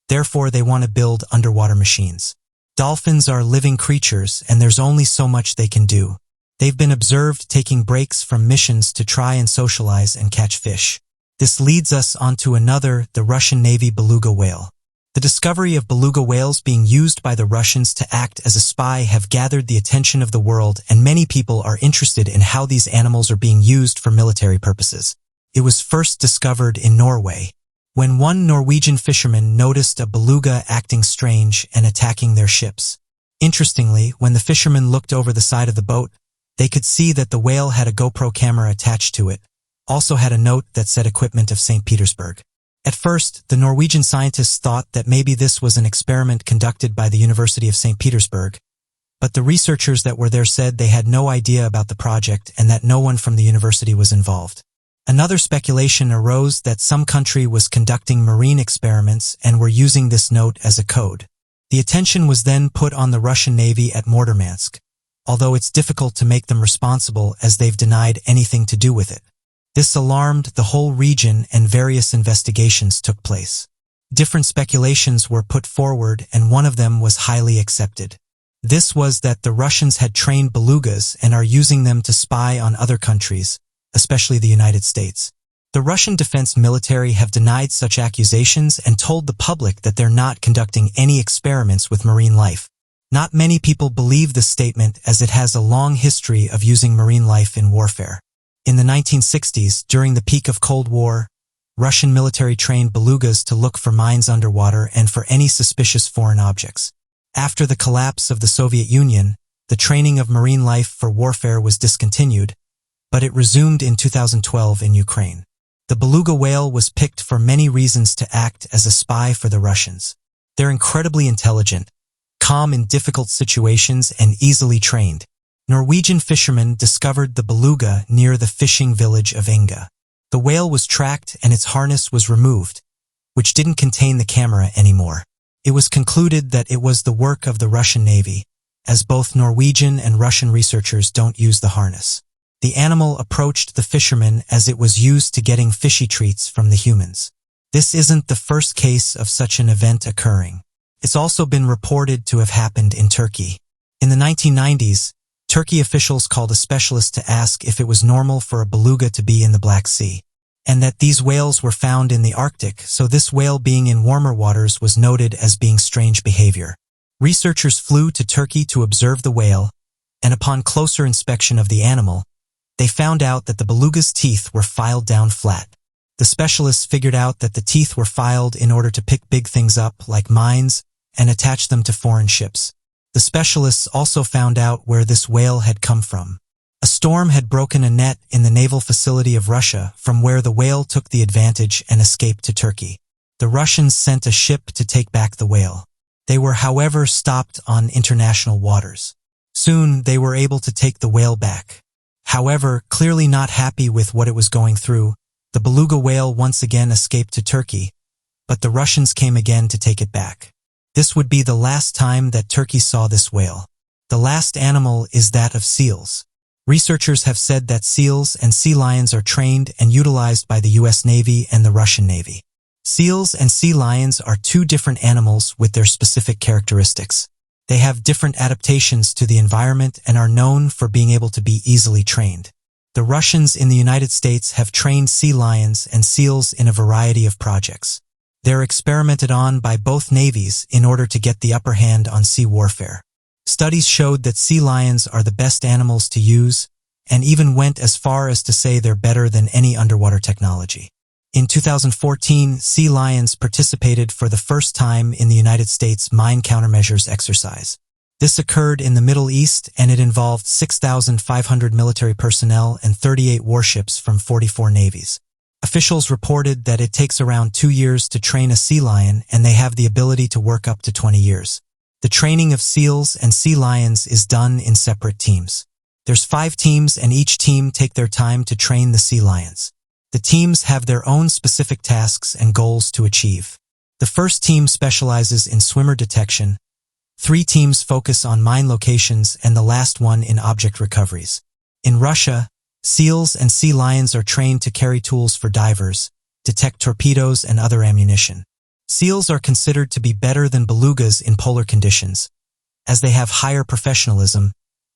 Therefore, they want to build underwater machines. Dolphins are living creatures, and there's only so much they can do. They've been observed taking breaks from missions to try and socialize and catch fish. This leads us onto another, the Russian Navy beluga whale. The discovery of beluga whales being used by the Russians to act as a spy have gathered the attention of the world, and many people are interested in how these animals are being used for military purposes. It was first discovered in Norway, when one Norwegian fisherman noticed a beluga acting strange and attacking their ships. Interestingly, when the fisherman looked over the side of the boat, they could see that the whale had a GoPro camera attached to it, also had a note that said equipment of St. Petersburg. At first, the Norwegian scientists thought that maybe this was an experiment conducted by the University of St. Petersburg, but the researchers that were there said they had no idea about the project and that no one from the university was involved. Another speculation arose that some country was conducting marine experiments and were using this note as a code. The attention was then put on the Russian Navy at Murmansk, although it's difficult to make them responsible as they've denied anything to do with it. This alarmed the whole region and various investigations took place. Different speculations were put forward, and one of them was highly accepted. This was that the Russians had trained belugas and are using them to spy on other countries, especially the United States. The Russian defense military have denied such accusations and told the public that they're not conducting any experiments with marine life. Not many people believe this statement, as it has a long history of using marine life in warfare. In the 1960s, during the peak of Cold War, Russian military trained belugas to look for mines underwater and for any suspicious foreign objects. After the collapse of the Soviet Union, the training of marine life for warfare was discontinued, but it resumed in 2012 in Ukraine. The beluga whale was picked for many reasons to act as a spy for the Russians. They're incredibly intelligent, calm in difficult situations, and easily trained. Norwegian fishermen discovered the beluga near the fishing village of Enga. The whale was tracked and its harness was removed, which didn't contain the camera anymore. It was concluded that it was the work of the Russian Navy, as both Norwegian and Russian researchers don't use the harness. The animal approached the fishermen as it was used to getting fishy treats from the humans. This isn't the first case of such an event occurring. It's also been reported to have happened in Turkey. In the 1990s, Turkey officials called a specialist to ask if it was normal for a beluga to be in the Black Sea, and that these whales were found in the Arctic, so this whale being in warmer waters was noted as being strange behavior. Researchers flew to Turkey to observe the whale, and upon closer inspection of the animal, they found out that the beluga's teeth were filed down flat. The specialists figured out that the teeth were filed in order to pick big things up, like mines, and attach them to foreign ships. The specialists also found out where this whale had come from. A storm had broken a net in the naval facility of Russia, from where the whale took the advantage and escaped to Turkey. The Russians sent a ship to take back the whale. They were, however, stopped on international waters. Soon, they were able to take the whale back. However, clearly not happy with what it was going through, the beluga whale once again escaped to Turkey, but the Russians came again to take it back. This would be the last time that Turkey saw this whale. The last animal is that of seals. Researchers have said that seals and sea lions are trained and utilized by the U.S. Navy and the Russian Navy. Seals and sea lions are two different animals with their specific characteristics. They have different adaptations to the environment and are known for being able to be easily trained. The Russians in the United States have trained sea lions and seals in a variety of projects. They're experimented on by both navies in order to get the upper hand on sea warfare. Studies showed that sea lions are the best animals to use, and even went as far as to say they're better than any underwater technology. In 2014, sea lions participated for the first time in the United States mine countermeasures exercise. This occurred in the Middle East, and it involved 6,500 military personnel and 38 warships from 44 navies. Officials reported that it takes around 2 years to train a sea lion, and they have the ability to work up to 20 years. The training of seals and sea lions is done in separate teams. There's 5 teams, and each team take their time to train the sea lions. The teams have their own specific tasks and goals to achieve. The first team specializes in swimmer detection, 3 teams focus on mine locations, and the last one in object recoveries. In Russia, seals and sea lions are trained to carry tools for divers, detect torpedoes and other ammunition. Seals are considered to be better than belugas in polar conditions, as they have higher professionalism,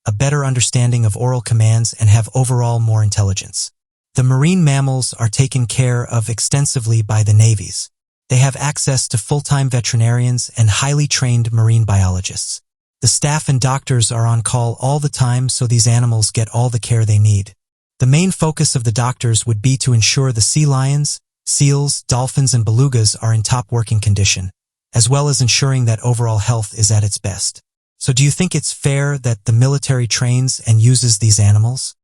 a better understanding of oral commands, and have overall more intelligence. The marine mammals are taken care of extensively by the navies. They have access to full-time veterinarians and highly trained marine biologists. The staff and doctors are on call all the time, so these animals get all the care they need. The main focus of the doctors would be to ensure the sea lions, seals, dolphins, and belugas are in top working condition, as well as ensuring that overall health is at its best. So do you think it's fair that the military trains and uses these animals?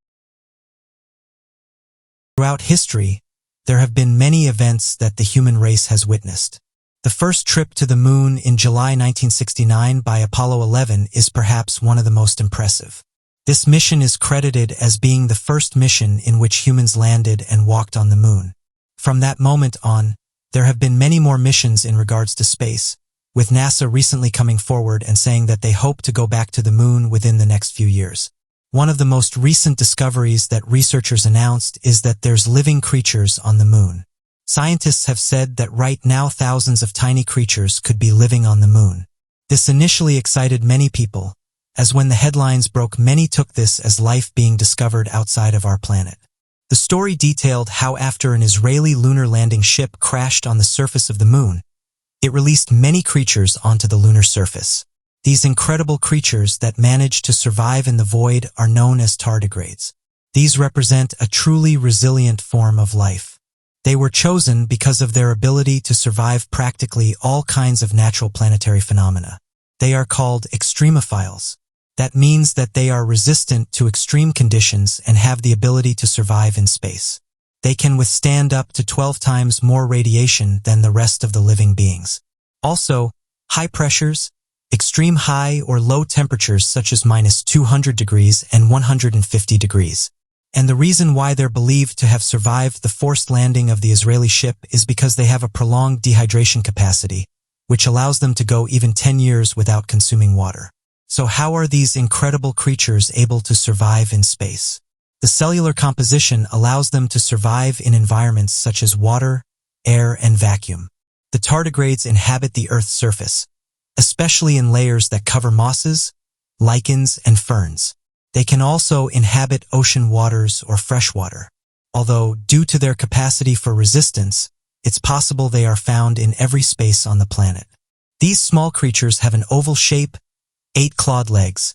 Throughout history, there have been many events that the human race has witnessed. The first trip to the moon in July 1969 by Apollo 11 is perhaps one of the most impressive. This mission is credited as being the first mission in which humans landed and walked on the moon. From that moment on, there have been many more missions in regards to space, with NASA recently coming forward and saying that they hope to go back to the moon within the next few years. One of the most recent discoveries that researchers announced is that there's living creatures on the moon. Scientists have said that right now thousands of tiny creatures could be living on the moon. This initially excited many people, as when the headlines broke, many took this as life being discovered outside of our planet. The story detailed how after an Israeli lunar landing ship crashed on the surface of the moon, it released many creatures onto the lunar surface. These incredible creatures that managed to survive in the void are known as tardigrades. These represent a truly resilient form of life. They were chosen because of their ability to survive practically all kinds of natural planetary phenomena. They are called extremophiles. That means that they are resistant to extreme conditions and have the ability to survive in space. They can withstand up to 12 times more radiation than the rest of the living beings. Also, high pressures, extreme high or low temperatures such as -200 degrees and 150 degrees. And the reason why they're believed to have survived the forced landing of the Israeli ship is because they have a prolonged dehydration capacity, which allows them to go even 10 years without consuming water. So how are these incredible creatures able to survive in space? The cellular composition allows them to survive in environments such as water, air, and vacuum. The tardigrades inhabit the Earth's surface, especially in layers that cover mosses, lichens, and ferns. They can also inhabit ocean waters or freshwater. Although, due to their capacity for resistance, it's possible they are found in every space on the planet. These small creatures have an oval shape, 8 clawed legs,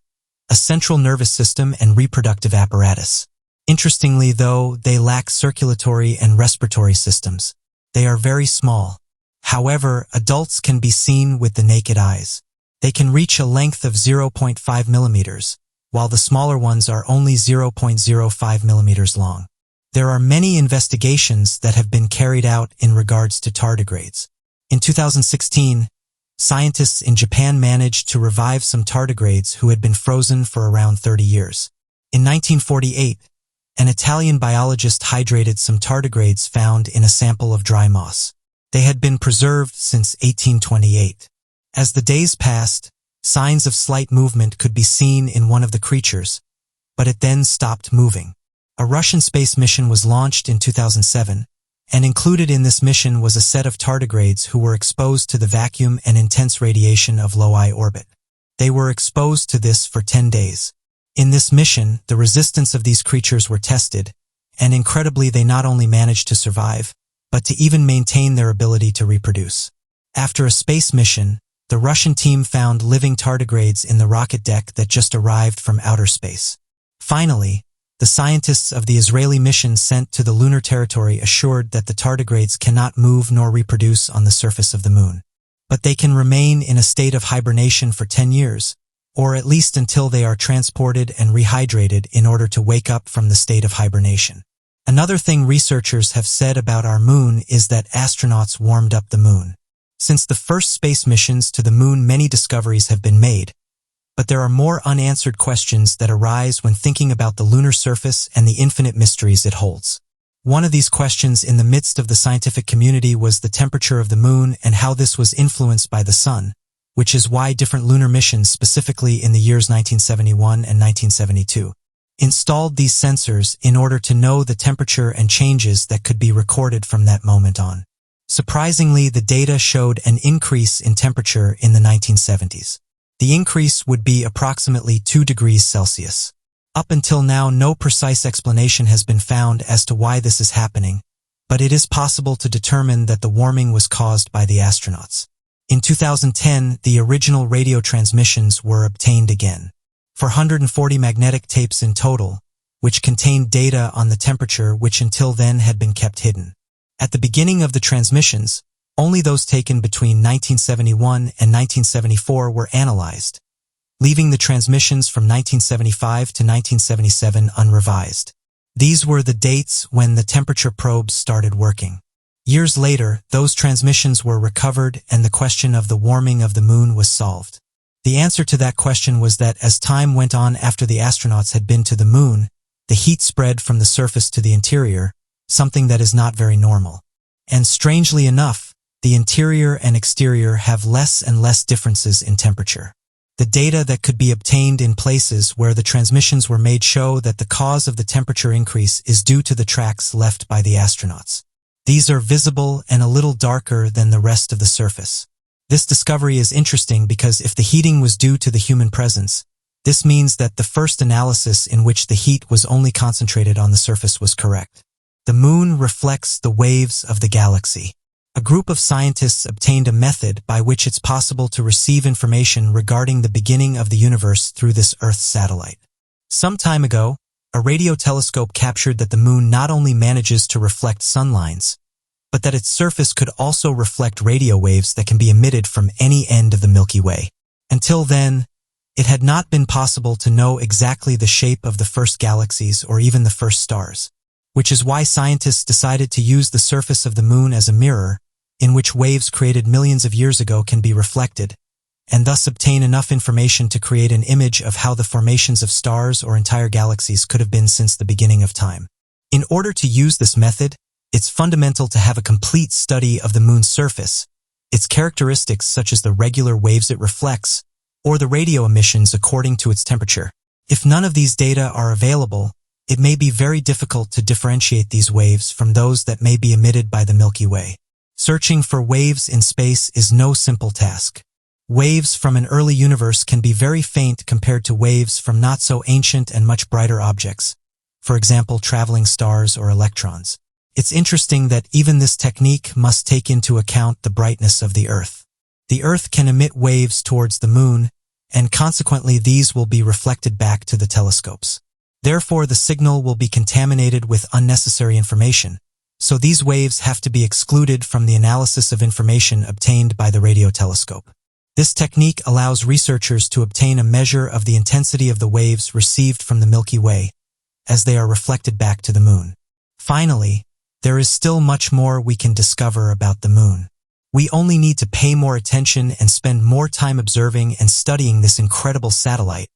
a central nervous system, and reproductive apparatus. Interestingly, though, they lack circulatory and respiratory systems. They are very small. However, adults can be seen with the naked eyes. They can reach a length of 0.5 millimeters, while the smaller ones are only 0.05 millimeters long. There are many investigations that have been carried out in regards to tardigrades. In 2016, scientists in Japan managed to revive some tardigrades who had been frozen for around 30 years. In 1948, an Italian biologist hydrated some tardigrades found in a sample of dry moss. They had been preserved since 1828. As the days passed, signs of slight movement could be seen in one of the creatures, but it then stopped moving. A Russian space mission was launched in 2007, and included in this mission was a set of tardigrades who were exposed to the vacuum and intense radiation of low-I orbit. They were exposed to this for 10 days. In this mission, the resistance of these creatures were tested, and incredibly they not only managed to survive, but to even maintain their ability to reproduce. After a space mission, the Russian team found living tardigrades in the rocket deck that just arrived from outer space. Finally, the scientists of the Israeli mission sent to the lunar territory assured that the tardigrades cannot move nor reproduce on the surface of the moon. But they can remain in a state of hibernation for 10 years, or at least until they are transported and rehydrated in order to wake up from the state of hibernation. Another thing researchers have said about our moon is that astronauts warmed up the moon. Since the first space missions to the moon, many discoveries have been made, but there are more unanswered questions that arise when thinking about the lunar surface and the infinite mysteries it holds. One of these questions in the midst of the scientific community was the temperature of the moon and how this was influenced by the sun, which is why different lunar missions, specifically in the years 1971 and 1972, installed these sensors in order to know the temperature and changes that could be recorded from that moment on. Surprisingly, the data showed an increase in temperature in the 1970s. The increase would be approximately 2 degrees Celsius. Up until now, no precise explanation has been found as to why this is happening, but it is possible to determine that the warming was caused by the astronauts. In 2010, the original radio transmissions were obtained again. 440 magnetic tapes in total, which contained data on the temperature which until then had been kept hidden. At the beginning of the transmissions, only those taken between 1971 and 1974 were analyzed, leaving the transmissions from 1975 to 1977 unrevised. These were the dates when the temperature probes started working. Years later, those transmissions were recovered and the question of the warming of the moon was solved. The answer to that question was that as time went on after the astronauts had been to the moon, the heat spread from the surface to the interior, something that is not very normal. And strangely enough, the interior and exterior have less and less differences in temperature. The data that could be obtained in places where the transmissions were made show that the cause of the temperature increase is due to the tracks left by the astronauts. These are visible and a little darker than the rest of the surface. This discovery is interesting because if the heating was due to the human presence, this means that the first analysis in which the heat was only concentrated on the surface was correct. The moon reflects the waves of the galaxy. A group of scientists obtained a method by which it's possible to receive information regarding the beginning of the universe through this Earth satellite. Some time ago, a radio telescope captured that the moon not only manages to reflect sunlines, but that its surface could also reflect radio waves that can be emitted from any end of the Milky Way. Until then, it had not been possible to know exactly the shape of the first galaxies or even the first stars, which is why scientists decided to use the surface of the moon as a mirror in which waves created millions of years ago can be reflected, and thus obtain enough information to create an image of how the formations of stars or entire galaxies could have been since the beginning of time. In order to use this method, it's fundamental to have a complete study of the moon's surface, its characteristics such as the regular waves it reflects, or the radio emissions according to its temperature. If none of these data are available, it may be very difficult to differentiate these waves from those that may be emitted by the Milky Way. Searching for waves in space is no simple task. Waves from an early universe can be very faint compared to waves from not so ancient and much brighter objects, for example, traveling stars or electrons. It's interesting that even this technique must take into account the brightness of the Earth. The Earth can emit waves towards the moon, and consequently these will be reflected back to the telescopes. Therefore, the signal will be contaminated with unnecessary information, so these waves have to be excluded from the analysis of information obtained by the radio telescope. This technique allows researchers to obtain a measure of the intensity of the waves received from the Milky Way as they are reflected back to the moon. Finally, there is still much more we can discover about the moon. We only need to pay more attention and spend more time observing and studying this incredible satellite,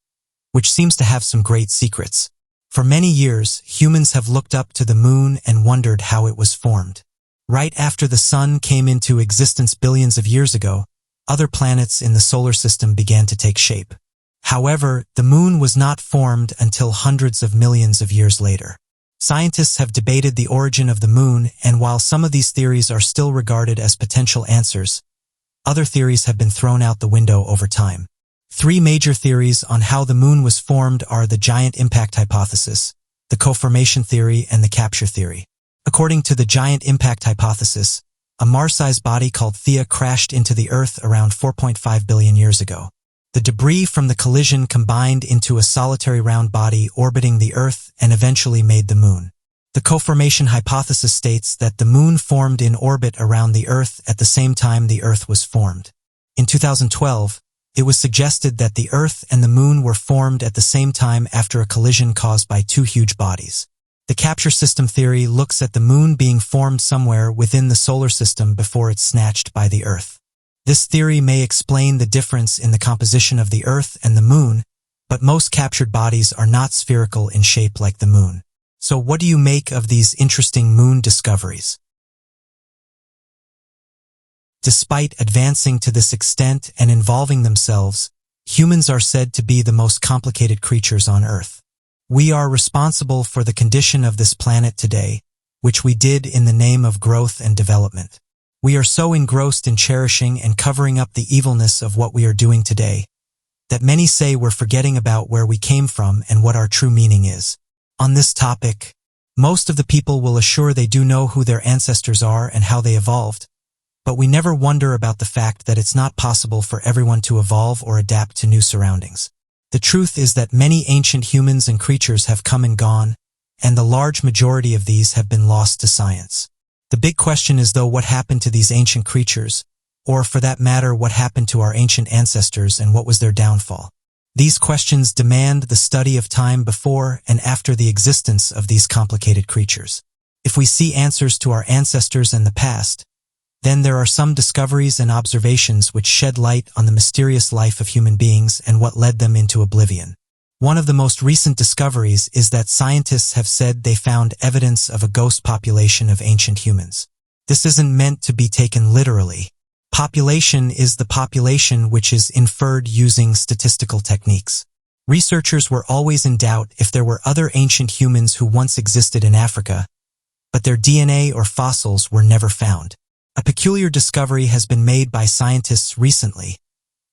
which seems to have some great secrets. For many years, humans have looked up to the moon and wondered how it was formed. Right after the sun came into existence billions of years ago, other planets in the solar system began to take shape. However, the moon was not formed until hundreds of millions of years later. Scientists have debated the origin of the moon, and while some of these theories are still regarded as potential answers, other theories have been thrown out the window over time. 3 major theories on how the moon was formed are the giant impact hypothesis, the co-formation theory, and the capture theory. According to the giant impact hypothesis, a Mars-sized body called Theia crashed into the Earth around 4.5 billion years ago. The debris from the collision combined into a solitary round body orbiting the Earth and eventually made the moon. The co-formation hypothesis states that the moon formed in orbit around the Earth at the same time the Earth was formed. In 2012, It was suggested that the Earth and the Moon were formed at the same time after a collision caused by two huge bodies. The capture system theory looks at the Moon being formed somewhere within the solar system before it's snatched by the Earth. This theory may explain the difference in the composition of the Earth and the Moon, but most captured bodies are not spherical in shape like the Moon. So what do you make of these interesting Moon discoveries? Despite advancing to this extent and involving themselves, humans are said to be the most complicated creatures on Earth. We are responsible for the condition of this planet today, which we did in the name of growth and development. We are so engrossed in cherishing and covering up the evilness of what we are doing today, that many say we're forgetting about where we came from and what our true meaning is. On this topic, most of the people will assure they do know who their ancestors are and how they evolved, but we never wonder about the fact that it's not possible for everyone to evolve or adapt to new surroundings. The truth is that many ancient humans and creatures have come and gone, and the large majority of these have been lost to science. The big question is, though, what happened to these ancient creatures, or for that matter, what happened to our ancient ancestors and what was their downfall? These questions demand the study of time before and after the existence of these complicated creatures. If we see answers to our ancestors and the past, then there are some discoveries and observations which shed light on the mysterious life of human beings and what led them into oblivion. One of the most recent discoveries is that scientists have said they found evidence of a ghost population of ancient humans. This isn't meant to be taken literally. Population is the population which is inferred using statistical techniques. Researchers were always in doubt if there were other ancient humans who once existed in Africa, but their DNA or fossils were never found. A peculiar discovery has been made by scientists recently,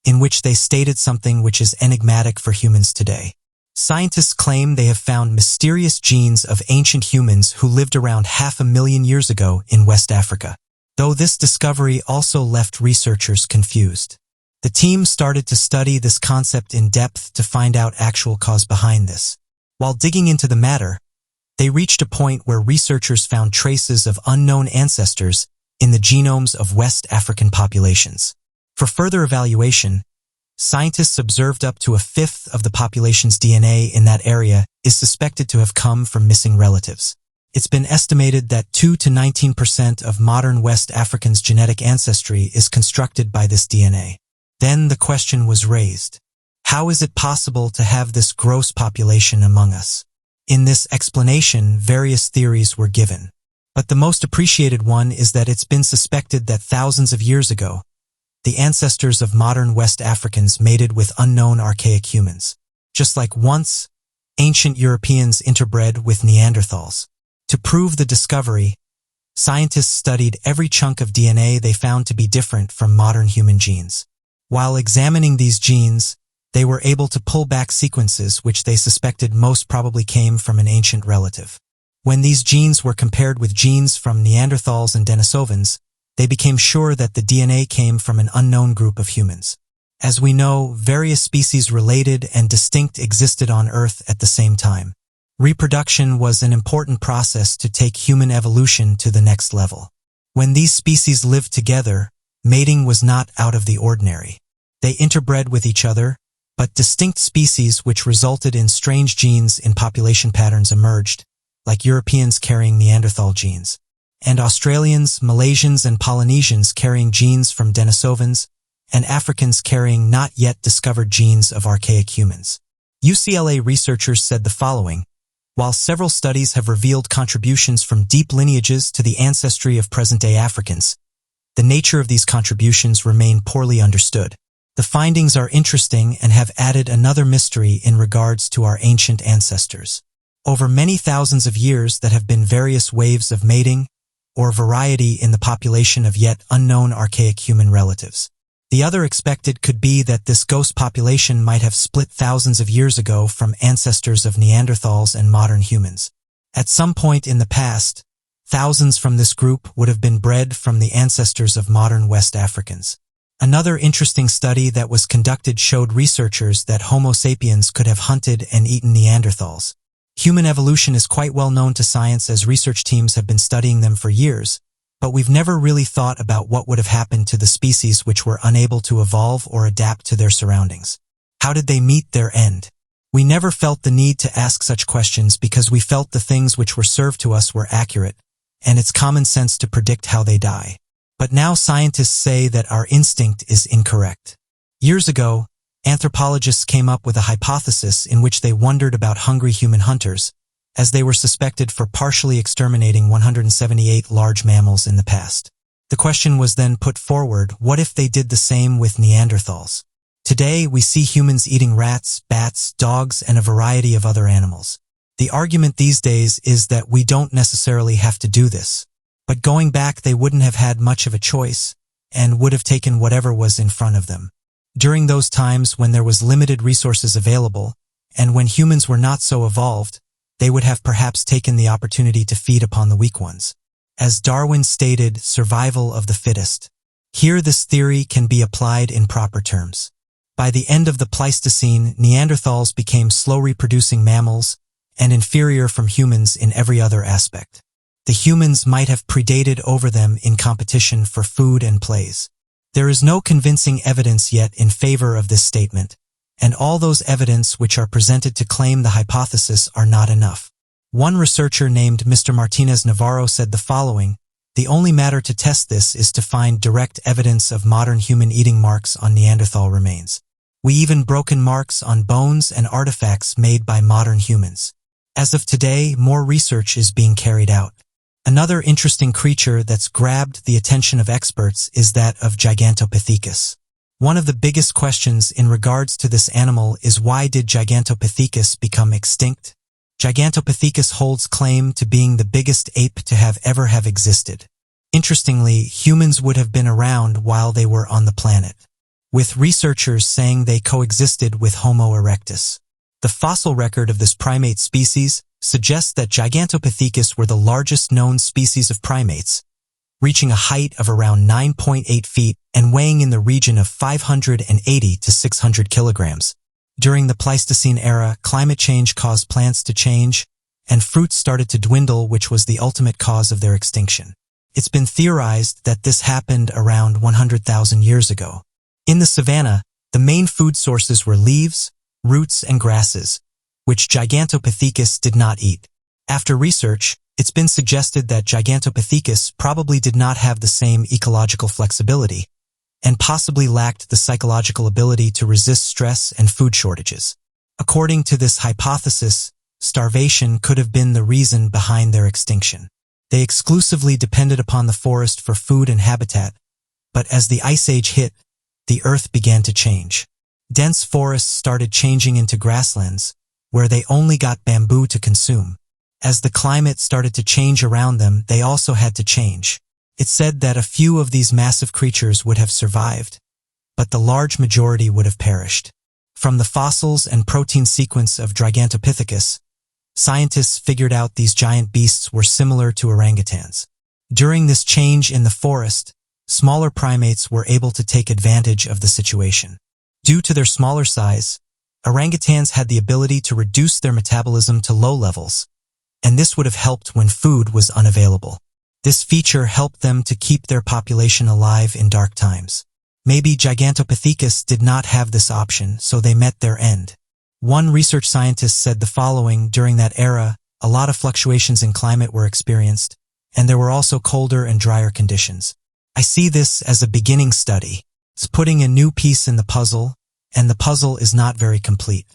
in which they stated something which is enigmatic for humans today. Scientists claim they have found mysterious genes of ancient humans who lived around 500,000 years ago in West Africa. Though this discovery also left researchers confused. The team started to study this concept in depth to find out actual cause behind this. While digging into the matter, they reached a point where researchers found traces of unknown ancestors in the genomes of West African populations. For further evaluation, scientists observed up to a fifth of the population's DNA in that area is suspected to have come from missing relatives. It's been estimated that 2 to 19% of modern West Africans' genetic ancestry is constructed by this DNA. Then the question was raised: how is it possible to have this gross population among us? In this explanation, various theories were given. But the most appreciated one is that it's been suspected that thousands of years ago, the ancestors of modern West Africans mated with unknown archaic humans. Just like once, ancient Europeans interbred with Neanderthals. To prove the discovery, scientists studied every chunk of DNA they found to be different from modern human genes. While examining these genes, they were able to pull back sequences which they suspected most probably came from an ancient relative. When these genes were compared with genes from Neanderthals and Denisovans, they became sure that the DNA came from an unknown group of humans. As we know, various species related and distinct existed on Earth at the same time. Reproduction was an important process to take human evolution to the next level. When these species lived together, mating was not out of the ordinary. They interbred with each other, but distinct species which resulted in strange genes in population patterns emerged, like Europeans carrying Neanderthal genes, and Australians, Malaysians, and Polynesians carrying genes from Denisovans, and Africans carrying not yet discovered genes of archaic humans. UCLA researchers said the following: while several studies have revealed contributions from deep lineages to the ancestry of present-day Africans, the nature of these contributions remain poorly understood. The findings are interesting and have added another mystery in regards to our ancient ancestors. Over many thousands of years, there have been various waves of mating or variety in the population of yet unknown archaic human relatives. The other expected could be that this ghost population might have split thousands of years ago from ancestors of Neanderthals and modern humans. At some point in the past, thousands from this group would have been bred from the ancestors of modern West Africans. Another interesting study that was conducted showed researchers that Homo sapiens could have hunted and eaten Neanderthals. Human evolution is quite well known to science as research teams have been studying them for years, but we've never really thought about what would have happened to the species which were unable to evolve or adapt to their surroundings. How did they meet their end? We never felt the need to ask such questions because we felt the things which were served to us were accurate, and it's common sense to predict how they die. But now scientists say that our instinct is incorrect. Years ago, anthropologists came up with a hypothesis in which they wondered about hungry human hunters, as they were suspected for partially exterminating 178 large mammals in the past. The question was then put forward, what if they did the same with Neanderthals? Today, we see humans eating rats, bats, dogs, and a variety of other animals. The argument these days is that we don't necessarily have to do this. But going back, they wouldn't have had much of a choice, and would have taken whatever was in front of them. During those times when there was limited resources available, and when humans were not so evolved, they would have perhaps taken the opportunity to feed upon the weak ones. As Darwin stated, survival of the fittest. Here this theory can be applied in proper terms. By the end of the Pleistocene, Neanderthals became slow-reproducing mammals and inferior from humans in every other aspect. The humans might have predated over them in competition for food and plays. There is no convincing evidence yet in favor of this statement, and all those evidence which are presented to claim the hypothesis are not enough. One researcher named Mr. Martinez Navarro said the following: "The only matter to test this is to find direct evidence of modern human eating marks on Neanderthal remains. We even broken marks on bones and artifacts made by modern humans. As of today, more research is being carried out." Another interesting creature that's grabbed the attention of experts is that of Gigantopithecus. One of the biggest questions in regards to this animal is, why did Gigantopithecus become extinct? Gigantopithecus holds claim to being the biggest ape to ever have existed. Interestingly, humans would have been around while they were on the planet, with researchers saying they coexisted with Homo erectus. The fossil record of this primate species suggests that Gigantopithecus were the largest known species of primates, reaching a height of around 9.8 feet and weighing in the region of 580 to 600 kilograms. During the Pleistocene era, climate change caused plants to change, and fruits started to dwindle, which was the ultimate cause of their extinction. It's been theorized that this happened around 100,000 years ago. In the savanna, the main food sources were leaves, roots, and grasses, which Gigantopithecus did not eat. After research, it's been suggested that Gigantopithecus probably did not have the same ecological flexibility, and possibly lacked the psychological ability to resist stress and food shortages. According to this hypothesis, starvation could have been the reason behind their extinction. They exclusively depended upon the forest for food and habitat, but as the Ice Age hit, the earth began to change. Dense forests started changing into grasslands, where they only got bamboo to consume. As the climate started to change around them, they also had to change. It's said that a few of these massive creatures would have survived, but the large majority would have perished. From the fossils and protein sequence of Gigantopithecus, scientists figured out these giant beasts were similar to orangutans. During this change in the forest, smaller primates were able to take advantage of the situation. Due to their smaller size, orangutans had the ability to reduce their metabolism to low levels, and this would have helped when food was unavailable. This feature helped them to keep their population alive in dark times. Maybe Gigantopithecus did not have this option, so they met their end. One research scientist said the following: during that era, a lot of fluctuations in climate were experienced, and there were also colder and drier conditions. I see this as a beginning study. It's putting a new piece in the puzzle, and the puzzle is not very complete.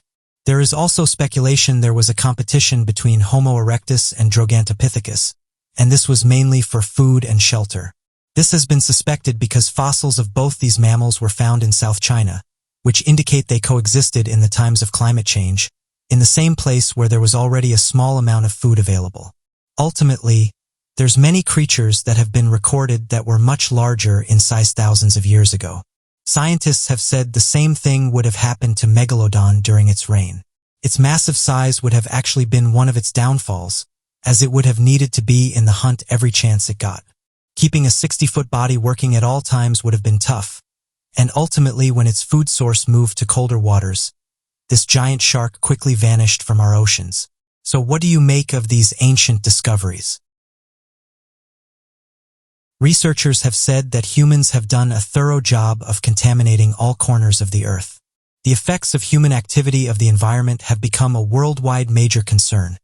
There is also speculation there was a competition between Homo erectus and Gigantopithecus, and this was mainly for food and shelter. This has been suspected because fossils of both these mammals were found in South China, which indicate they coexisted in the times of climate change, in the same place where there was already a small amount of food available. Ultimately, there's many creatures that have been recorded that were much larger in size thousands of years ago. Scientists have said the same thing would have happened to Megalodon during its reign. Its massive size would have actually been one of its downfalls, as it would have needed to be in the hunt every chance it got. Keeping a 60-foot body working at all times would have been tough, and ultimately when its food source moved to colder waters, this giant shark quickly vanished from our oceans. So what do you make of these ancient discoveries? Researchers have said that humans have done a thorough job of contaminating all corners of the Earth. The effects of human activity of the environment have become a worldwide major concern,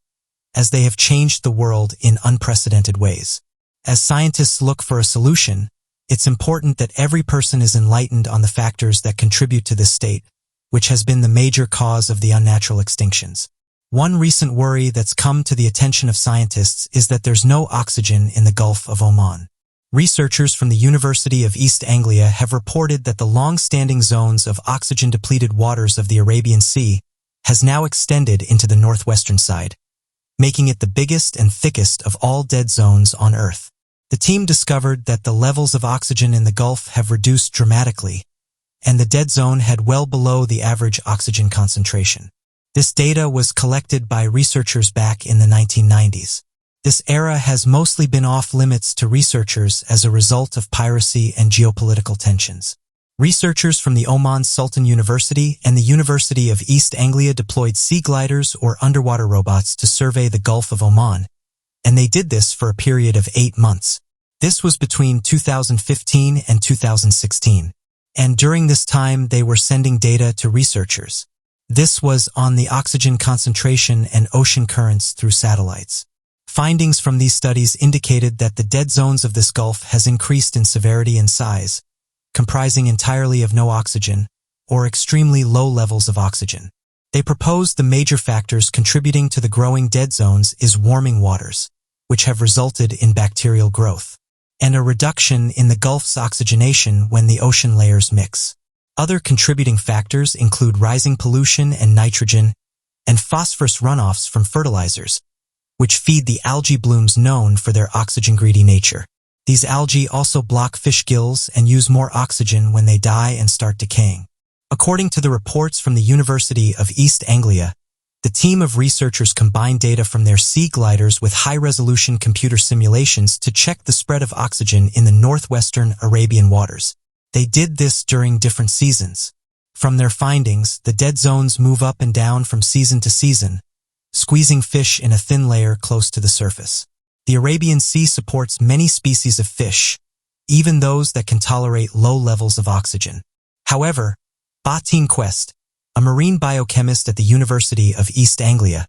as they have changed the world in unprecedented ways. As scientists look for a solution, it's important that every person is enlightened on the factors that contribute to this state, which has been the major cause of the unnatural extinctions. One recent worry that's come to the attention of scientists is that there's no oxygen in the Gulf of Oman. Researchers from the University of East Anglia have reported that the long-standing zones of oxygen-depleted waters of the Arabian Sea has now extended into the northwestern side, making it the biggest and thickest of all dead zones on Earth. The team discovered that the levels of oxygen in the Gulf have reduced dramatically, and the dead zone had well below the average oxygen concentration. This data was collected by researchers back in the 1990s. This era has mostly been off-limits to researchers as a result of piracy and geopolitical tensions. Researchers from the Oman Sultan University and the University of East Anglia deployed sea gliders or underwater robots to survey the Gulf of Oman, and they did this for a period of 8 months. This was between 2015 and 2016, and during this time they were sending data to researchers. This was on the oxygen concentration and ocean currents through satellites. Findings from these studies indicated that the dead zones of this Gulf has increased in severity and size, comprising entirely of no oxygen or extremely low levels of oxygen. They proposed the major factors contributing to the growing dead zones is warming waters, which have resulted in bacterial growth, and a reduction in the Gulf's oxygenation when the ocean layers mix. Other contributing factors include rising pollution and nitrogen and phosphorus runoffs from fertilizers, which feed the algae blooms known for their oxygen-greedy nature. These algae also block fish gills and use more oxygen when they die and start decaying. According to the reports from the University of East Anglia, the team of researchers combined data from their sea gliders with high-resolution computer simulations to check the spread of oxygen in the northwestern Arabian waters. They did this during different seasons. From their findings, the dead zones move up and down from season to season, squeezing fish in a thin layer close to the surface. The Arabian Sea supports many species of fish, even those that can tolerate low levels of oxygen. However, Batin Quest, a marine biochemist at the University of East Anglia,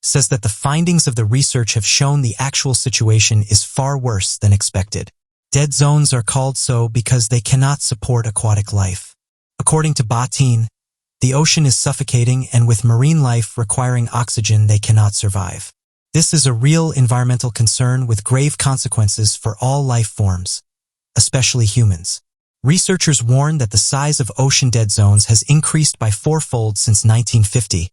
says that the findings of the research have shown the actual situation is far worse than expected. Dead zones are called so because they cannot support aquatic life. According to Batin, the ocean is suffocating, and with marine life requiring oxygen, they cannot survive. This is a real environmental concern with grave consequences for all life forms, especially humans. Researchers warn that the size of ocean dead zones has increased by 4-fold since 1950,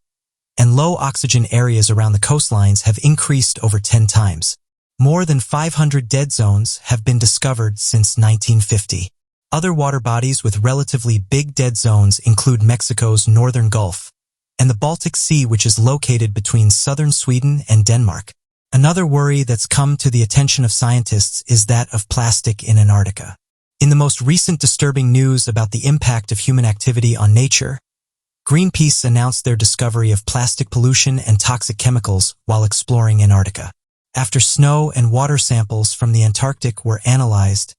and low oxygen areas around the coastlines have increased over 10 times. More than 500 dead zones have been discovered since 1950. Other water bodies with relatively big dead zones include Mexico's northern Gulf and the Baltic Sea, which is located between southern Sweden and Denmark. Another worry that's come to the attention of scientists is that of plastic in Antarctica. In the most recent disturbing news about the impact of human activity on nature, Greenpeace announced their discovery of plastic pollution and toxic chemicals while exploring Antarctica. After snow and water samples from the Antarctic were analyzed,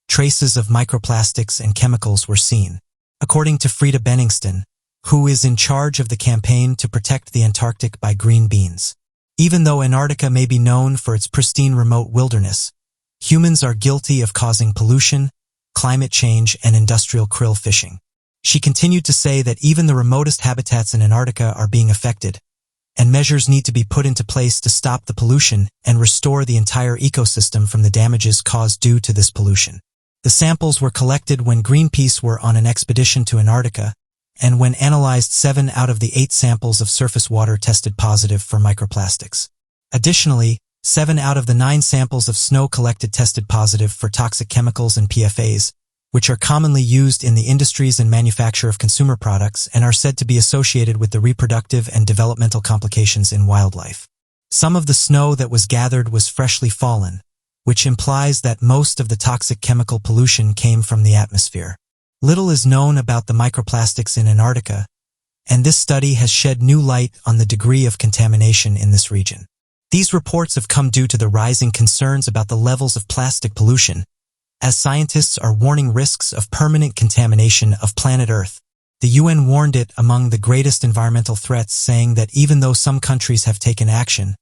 traces of microplastics and chemicals were seen. According to Frida Benningston, who is in charge of the campaign to protect the Antarctic by Green Beans. Even though Antarctica may be known for its pristine remote wilderness, humans are guilty of causing pollution, climate change, and industrial krill fishing. She continued to say that even the remotest habitats in Antarctica are being affected, and measures need to be put into place to stop the pollution and restore the entire ecosystem from the damages caused due to this pollution. The samples were collected when Greenpeace were on an expedition to Antarctica, and when analyzed, 7 out of the 8 samples of surface water tested positive for microplastics. Additionally, 7 out of the 9 samples of snow collected tested positive for toxic chemicals and PFAS, which are commonly used in the industries and manufacture of consumer products and are said to be associated with the reproductive and developmental complications in wildlife. Some of the snow that was gathered was freshly fallen, which implies that most of the toxic chemical pollution came from the atmosphere. Little is known about the microplastics in Antarctica, and this study has shed new light on the degree of contamination in this region. These reports have come due to the rising concerns about the levels of plastic pollution as scientists are warning risks of permanent contamination of planet Earth. The UN warned it among the greatest environmental threats, saying that even though some countries have taken action,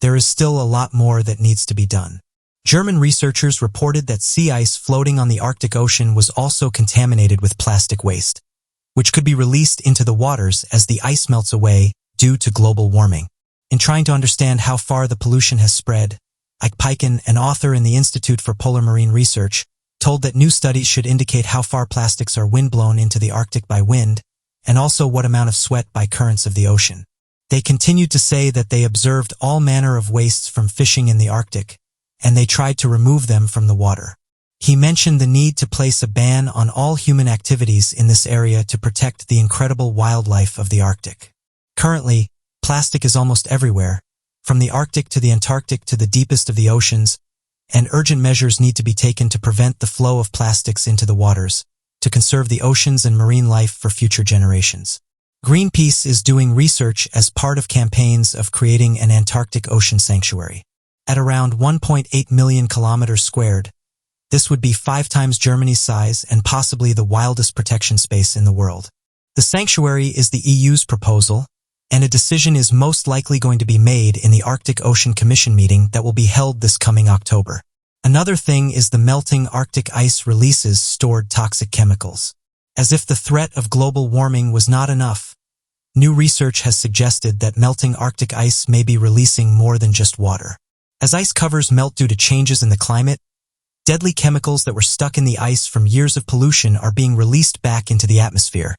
there is still a lot more that needs to be done. German researchers reported that sea ice floating on the Arctic Ocean was also contaminated with plastic waste, which could be released into the waters as the ice melts away due to global warming. In trying to understand how far the pollution has spread, Ike Piken, an author in the Institute for Polar Marine Research, told that new studies should indicate how far plastics are windblown into the Arctic by wind, and also what amount of sweat by currents of the ocean. They continued to say that they observed all manner of wastes from fishing in the Arctic, and they tried to remove them from the water. He mentioned the need to place a ban on all human activities in this area to protect the incredible wildlife of the Arctic. Currently, plastic is almost everywhere, from the Arctic to the Antarctic to the deepest of the oceans, and urgent measures need to be taken to prevent the flow of plastics into the waters, to conserve the oceans and marine life for future generations. Greenpeace is doing research as part of campaigns of creating an Antarctic ocean sanctuary. At around 1.8 million kilometers squared, this would be 5 times Germany's size and possibly the wildest protection space in the world. The sanctuary is the EU's proposal, and a decision is most likely going to be made in the Arctic Ocean Commission meeting that will be held this coming October. Another thing is the melting Arctic ice releases stored toxic chemicals. As if the threat of global warming was not enough, new research has suggested that melting Arctic ice may be releasing more than just water. As ice covers melt due to changes in the climate, deadly chemicals that were stuck in the ice from years of pollution are being released back into the atmosphere,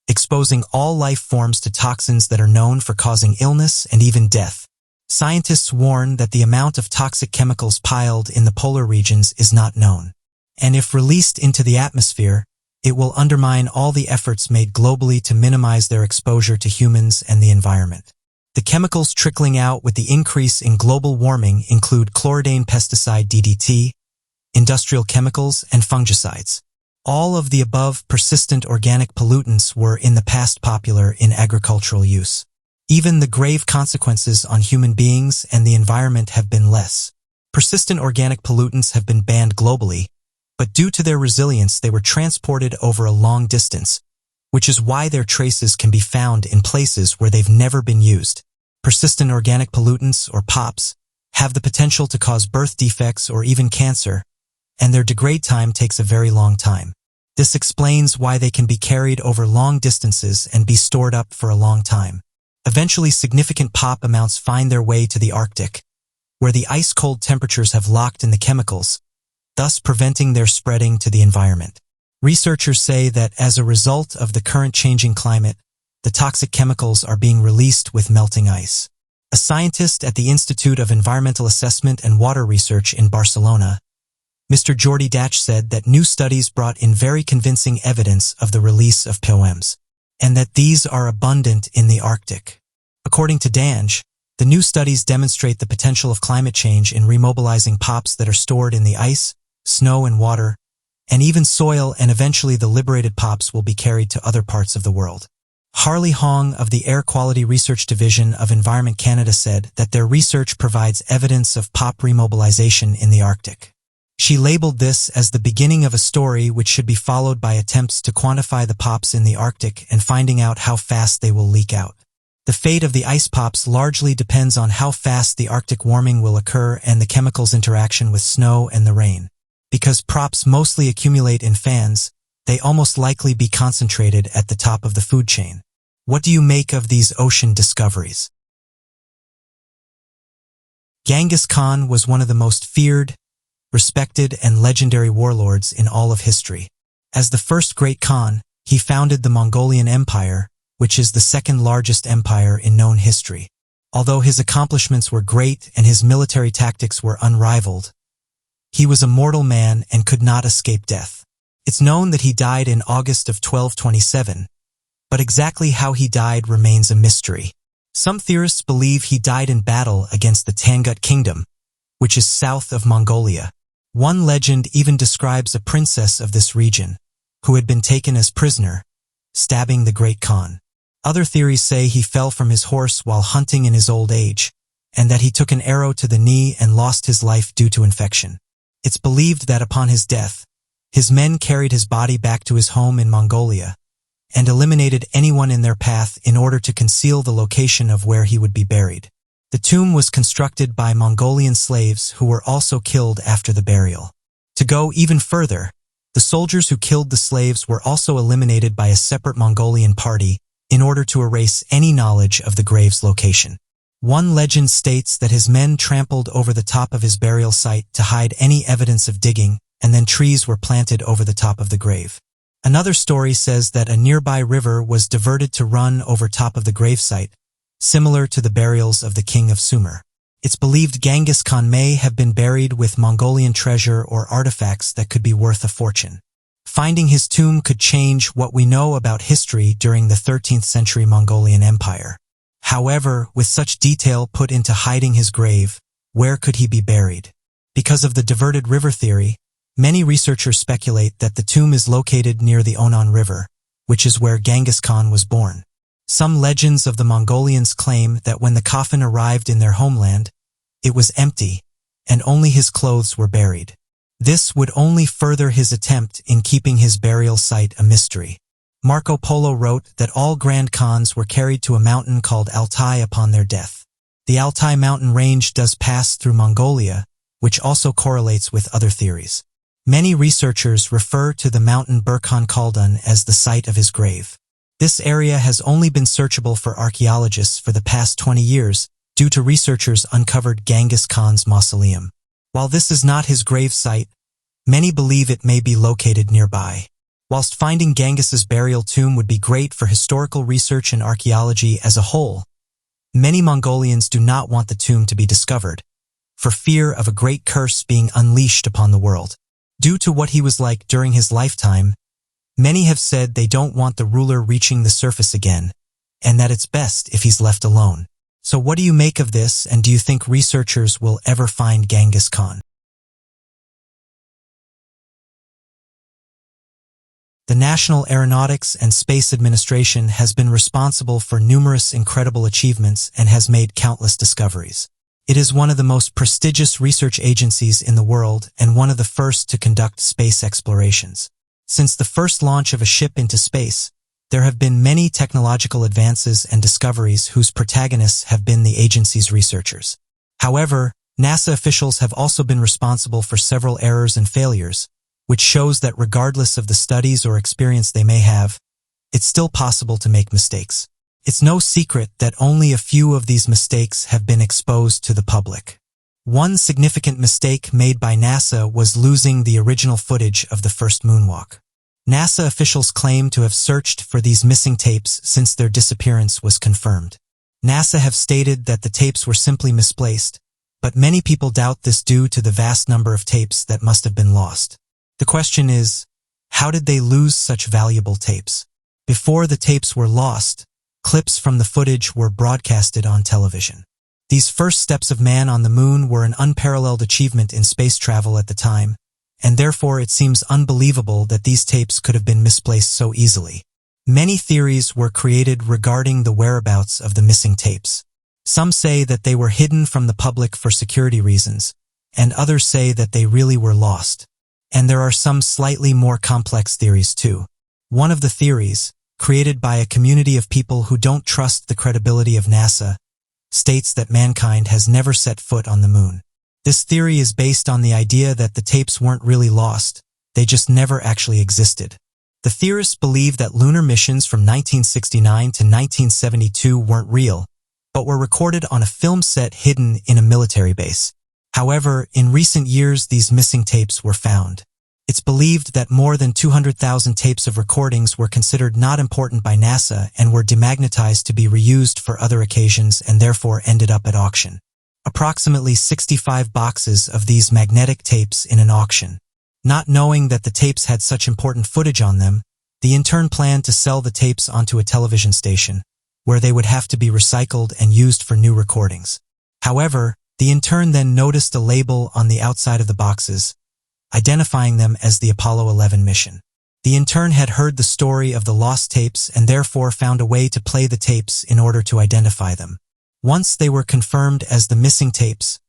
exposing all life forms to toxins that are known for causing illness and even death. Scientists warn that the amount of toxic chemicals piled in the polar regions is not known, and if released into the atmosphere, it will undermine all the efforts made globally to minimize their exposure to humans and the environment. The chemicals trickling out with the increase in global warming include chlordane pesticide DDT, industrial chemicals, and fungicides. All of the above persistent organic pollutants were in the past popular in agricultural use. Even the grave consequences on human beings and the environment have been less. Persistent organic pollutants have been banned globally, but due to their resilience they were transported over a long distance, which is why their traces can be found in places where they've never been used. Persistent organic pollutants, or POPs, have the potential to cause birth defects or even cancer, and their degrade time takes a very long time. This explains why they can be carried over long distances and be stored up for a long time. Eventually, significant POP amounts find their way to the Arctic, where the ice-cold temperatures have locked in the chemicals, thus preventing their spreading to the environment. Researchers say that as a result of the current changing climate, the toxic chemicals are being released with melting ice. A scientist at the Institute of Environmental Assessment and Water Research in Barcelona, Mr. Jordi Dach, said that new studies brought in very convincing evidence of the release of POMs, and that these are abundant in the Arctic. According to Dach, the new studies demonstrate the potential of climate change in remobilizing POPs that are stored in the ice, snow, and water, and even soil, and eventually the liberated POPs will be carried to other parts of the world. Harley Hong of the Air Quality Research Division of Environment Canada said that their research provides evidence of POP remobilization in the Arctic. She labeled this as the beginning of a story which should be followed by attempts to quantify the POPs in the Arctic and finding out how fast they will leak out. The fate of the ice POPs largely depends on how fast the Arctic warming will occur and the chemicals' interaction with snow and the rain. Because POPs mostly accumulate in fans, they almost likely be concentrated at the top of the food chain. What do you make of these ocean discoveries? Genghis Khan was one of the most feared, respected, and legendary warlords in all of history. As the first great Khan, he founded the Mongolian Empire, which is the second largest empire in known history. Although his accomplishments were great and his military tactics were unrivaled, he was a mortal man and could not escape death. It's known that he died in August of 1227, but exactly how he died remains a mystery. Some theorists believe he died in battle against the Tangut Kingdom, which is south of Mongolia. One legend even describes a princess of this region, who had been taken as prisoner, stabbing the great Khan. Other theories say he fell from his horse while hunting in his old age, and that he took an arrow to the knee and lost his life due to infection. It's believed that upon his death, his men carried his body back to his home in Mongolia and eliminated anyone in their path in order to conceal the location of where he would be buried. The tomb was constructed by Mongolian slaves who were also killed after the burial. To go even further, the soldiers who killed the slaves were also eliminated by a separate Mongolian party in order to erase any knowledge of the grave's location. One legend states that his men trampled over the top of his burial site to hide any evidence of digging, and then trees were planted over the top of the grave. Another story says that a nearby river was diverted to run over top of the gravesite, similar to the burials of the king of Sumer. It's believed Genghis Khan may have been buried with Mongolian treasure or artifacts that could be worth a fortune. Finding his tomb could change what we know about history during the 13th century Mongolian Empire. However, with such detail put into hiding his grave, where could he be buried? Because of the diverted river theory, many researchers speculate that the tomb is located near the Onon River, which is where Genghis Khan was born. Some legends of the Mongolians claim that when the coffin arrived in their homeland, it was empty, and only his clothes were buried. This would only further his attempt in keeping his burial site a mystery. Marco Polo wrote that all Grand Khans were carried to a mountain called Altai upon their death. The Altai mountain range does pass through Mongolia, which also correlates with other theories. Many researchers refer to the mountain Burkhan Khaldun as the site of his grave. This area has only been searchable for archaeologists for the past 20 years due to researchers uncovered Genghis Khan's mausoleum. While this is not his grave site, many believe it may be located nearby. Whilst finding Genghis's burial tomb would be great for historical research and archaeology as a whole, many Mongolians do not want the tomb to be discovered, for fear of a great curse being unleashed upon the world. Due to what he was like during his lifetime, many have said they don't want the ruler reaching the surface again, and that it's best if he's left alone. So what do you make of this, and do you think researchers will ever find Genghis Khan? The National Aeronautics and Space Administration has been responsible for numerous incredible achievements and has made countless discoveries. It is one of the most prestigious research agencies in the world and one of the first to conduct space explorations. Since the first launch of a ship into space, there have been many technological advances and discoveries whose protagonists have been the agency's researchers. However, NASA officials have also been responsible for several errors and failures, which shows that regardless of the studies or experience they may have, it's still possible to make mistakes. It's no secret that only a few of these mistakes have been exposed to the public. One significant mistake made by NASA was losing the original footage of the first moonwalk. NASA officials claim to have searched for these missing tapes since their disappearance was confirmed. NASA have stated that the tapes were simply misplaced, but many people doubt this due to the vast number of tapes that must have been lost. The question is, how did they lose such valuable tapes? Before the tapes were lost, clips from the footage were broadcasted on television. These first steps of man on the moon were an unparalleled achievement in space travel at the time, and therefore it seems unbelievable that these tapes could have been misplaced so easily. Many theories were created regarding the whereabouts of the missing tapes. Some say that they were hidden from the public for security reasons, and others say that they really were lost. And there are some slightly more complex theories too. One of the theories, created by a community of people who don't trust the credibility of NASA, states that mankind has never set foot on the moon. This theory is based on the idea that the tapes weren't really lost, they just never actually existed. The theorists believe that lunar missions from 1969 to 1972 weren't real, but were recorded on a film set hidden in a military base. However, in recent years these missing tapes were found. It's believed that more than 200,000 tapes of recordings were considered not important by NASA and were demagnetized to be reused for other occasions and therefore ended up at auction. Approximately 65 boxes of these magnetic tapes in an auction. Not knowing that the tapes had such important footage on them, the intern planned to sell the tapes onto a television station, where they would have to be recycled and used for new recordings. However, the intern then noticed a label on the outside of the boxes, identifying them as the Apollo 11 mission. The intern had heard the story of the lost tapes and therefore found a way to play the tapes in order to identify them. Once they were confirmed as the missing tapes,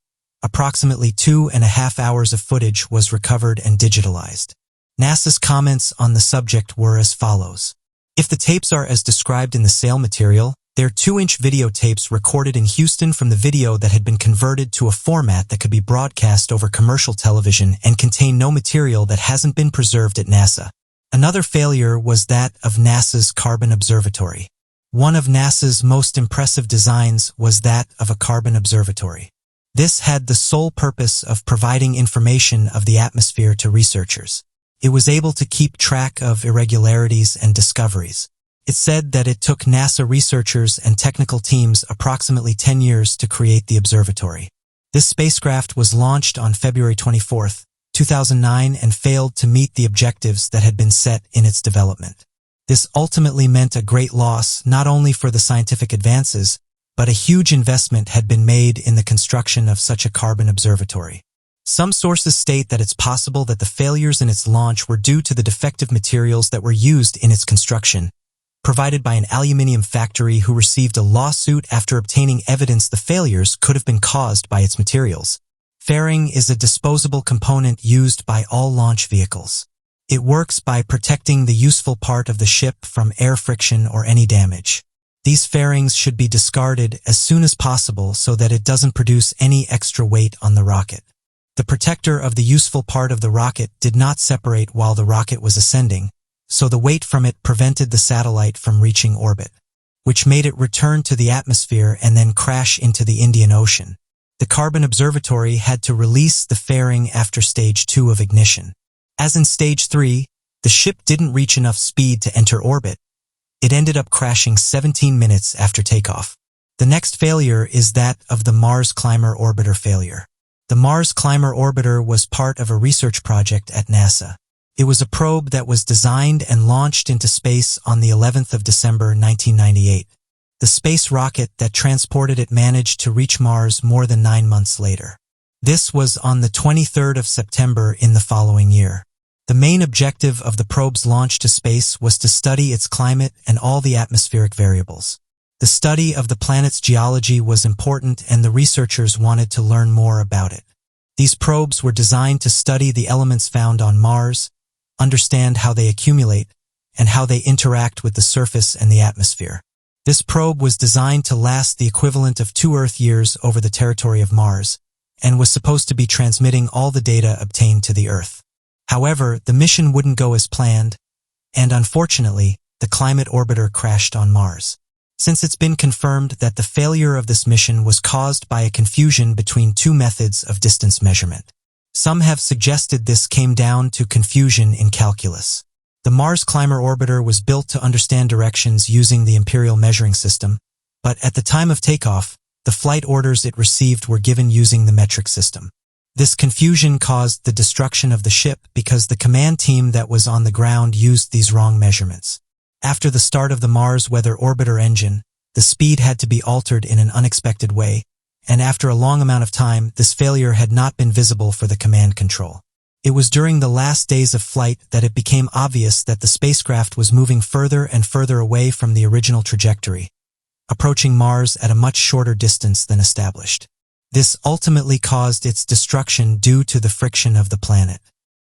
Approximately 2.5 hours of footage was recovered and digitalized. NASA's comments on the subject were as follows. If the tapes are as described in the sale material, they're 2-inch videotapes recorded in Houston from the video that had been converted to a format that could be broadcast over commercial television and contain no material that hasn't been preserved at NASA. Another failure was that of NASA's Carbon Observatory. One of NASA's most impressive designs was that of a carbon observatory. This had the sole purpose of providing information of the atmosphere to researchers. It was able to keep track of irregularities and discoveries. It said that it took NASA researchers and technical teams approximately 10 years to create the observatory. This spacecraft was launched on February 24, 2009 and failed to meet the objectives that had been set in its development. This ultimately meant a great loss not only for the scientific advances, but a huge investment had been made in the construction of such a carbon observatory. Some sources state that it's possible that the failures in its launch were due to the defective materials that were used in its construction, provided by an aluminium factory who received a lawsuit after obtaining evidence the failures could have been caused by its materials. Fairing is a disposable component used by all launch vehicles. It works by protecting the useful part of the ship from air friction or any damage. These fairings should be discarded as soon as possible so that it doesn't produce any extra weight on the rocket. The protector of the useful part of the rocket did not separate while the rocket was ascending, so the weight from it prevented the satellite from reaching orbit, which made it return to the atmosphere and then crash into the Indian Ocean. The Carbon Observatory had to release the fairing after stage 2 of ignition. As in stage 3, the ship didn't reach enough speed to enter orbit. It ended up crashing 17 minutes after takeoff. The next failure is that of the Mars Climber Orbiter failure. The Mars Climber Orbiter was part of a research project at NASA. It was a probe that was designed and launched into space on the 11th of December 1998. The space rocket that transported it managed to reach Mars more than 9 months later. This was on the 23rd of September in the following year. The main objective of the probe's launch to space was to study its climate and all the atmospheric variables. The study of the planet's geology was important and the researchers wanted to learn more about it. These probes were designed to study the elements found on Mars, understand how they accumulate, and how they interact with the surface and the atmosphere. This probe was designed to last the equivalent of 2 Earth years over the territory of Mars, and was supposed to be transmitting all the data obtained to the Earth. However, the mission wouldn't go as planned, and unfortunately, the climate orbiter crashed on Mars. Since it's been confirmed that the failure of this mission was caused by a confusion between 2 methods of distance measurement. Some have suggested this came down to confusion in calculus. The Mars Climber Orbiter was built to understand directions using the imperial measuring system, but at the time of takeoff, the flight orders it received were given using the metric system. This confusion caused the destruction of the ship because the command team that was on the ground used these wrong measurements. After the start of the Mars Weather Orbiter engine, the speed had to be altered in an unexpected way, and after a long amount of time, this failure had not been visible for the command control. It was during the last days of flight that it became obvious that the spacecraft was moving further and further away from the original trajectory, approaching Mars at a much shorter distance than established. This ultimately caused its destruction due to the friction of the planet.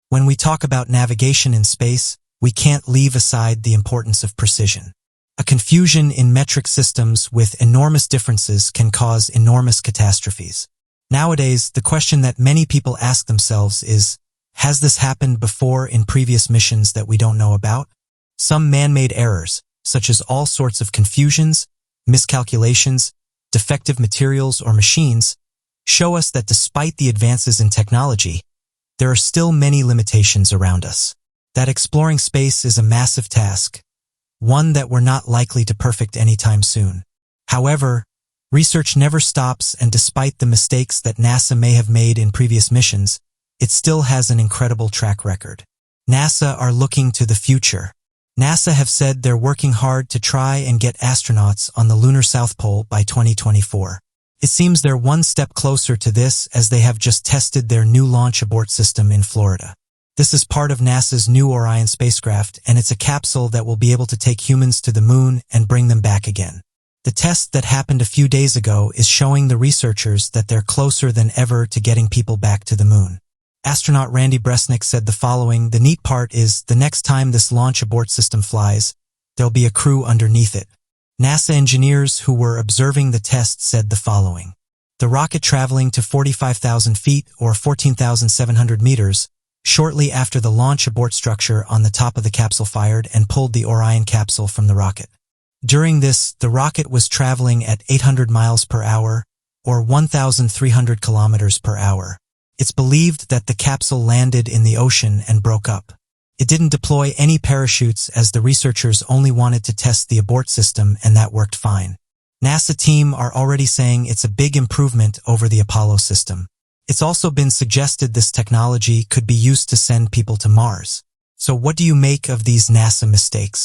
When we talk about navigation in space, we can't leave aside the importance of precision. A confusion in metric systems with enormous differences can cause enormous catastrophes. Nowadays, the question that many people ask themselves is, has this happened before in previous missions that we don't know about? Some man-made errors, such as all sorts of confusions, miscalculations, defective materials or machines, show us that despite the advances in technology, there are still many limitations around us. That exploring space is a massive task, one that we're not likely to perfect anytime soon. However, research never stops, and despite the mistakes that NASA may have made in previous missions, it still has an incredible track record. NASA are looking to the future. NASA have said they're working hard to try and get astronauts on the lunar South Pole by 2024. It seems they're one step closer to this as they have just tested their new launch abort system in Florida. This is part of NASA's new Orion spacecraft, and it's a capsule that will be able to take humans to the moon and bring them back again. The test that happened a few days ago is showing the researchers that they're closer than ever to getting people back to the moon. Astronaut Randy Bresnik said the following: "The neat part is, the next time this launch abort system flies, there'll be a crew underneath it." NASA engineers who were observing the test said the following: "The rocket traveling to 45,000 feet or 14,700 meters, shortly after the launch abort structure on the top of the capsule fired and pulled the Orion capsule from the rocket. During this, the rocket was traveling at 800 miles per hour or 1,300 kilometers per hour. It's believed that the capsule landed in the ocean and broke up. It didn't deploy any parachutes as the researchers only wanted to test the abort system, and that worked fine." NASA team are already saying it's a big improvement over the Apollo system. It's also been suggested this technology could be used to send people to Mars. So what do you make of these NASA mistakes?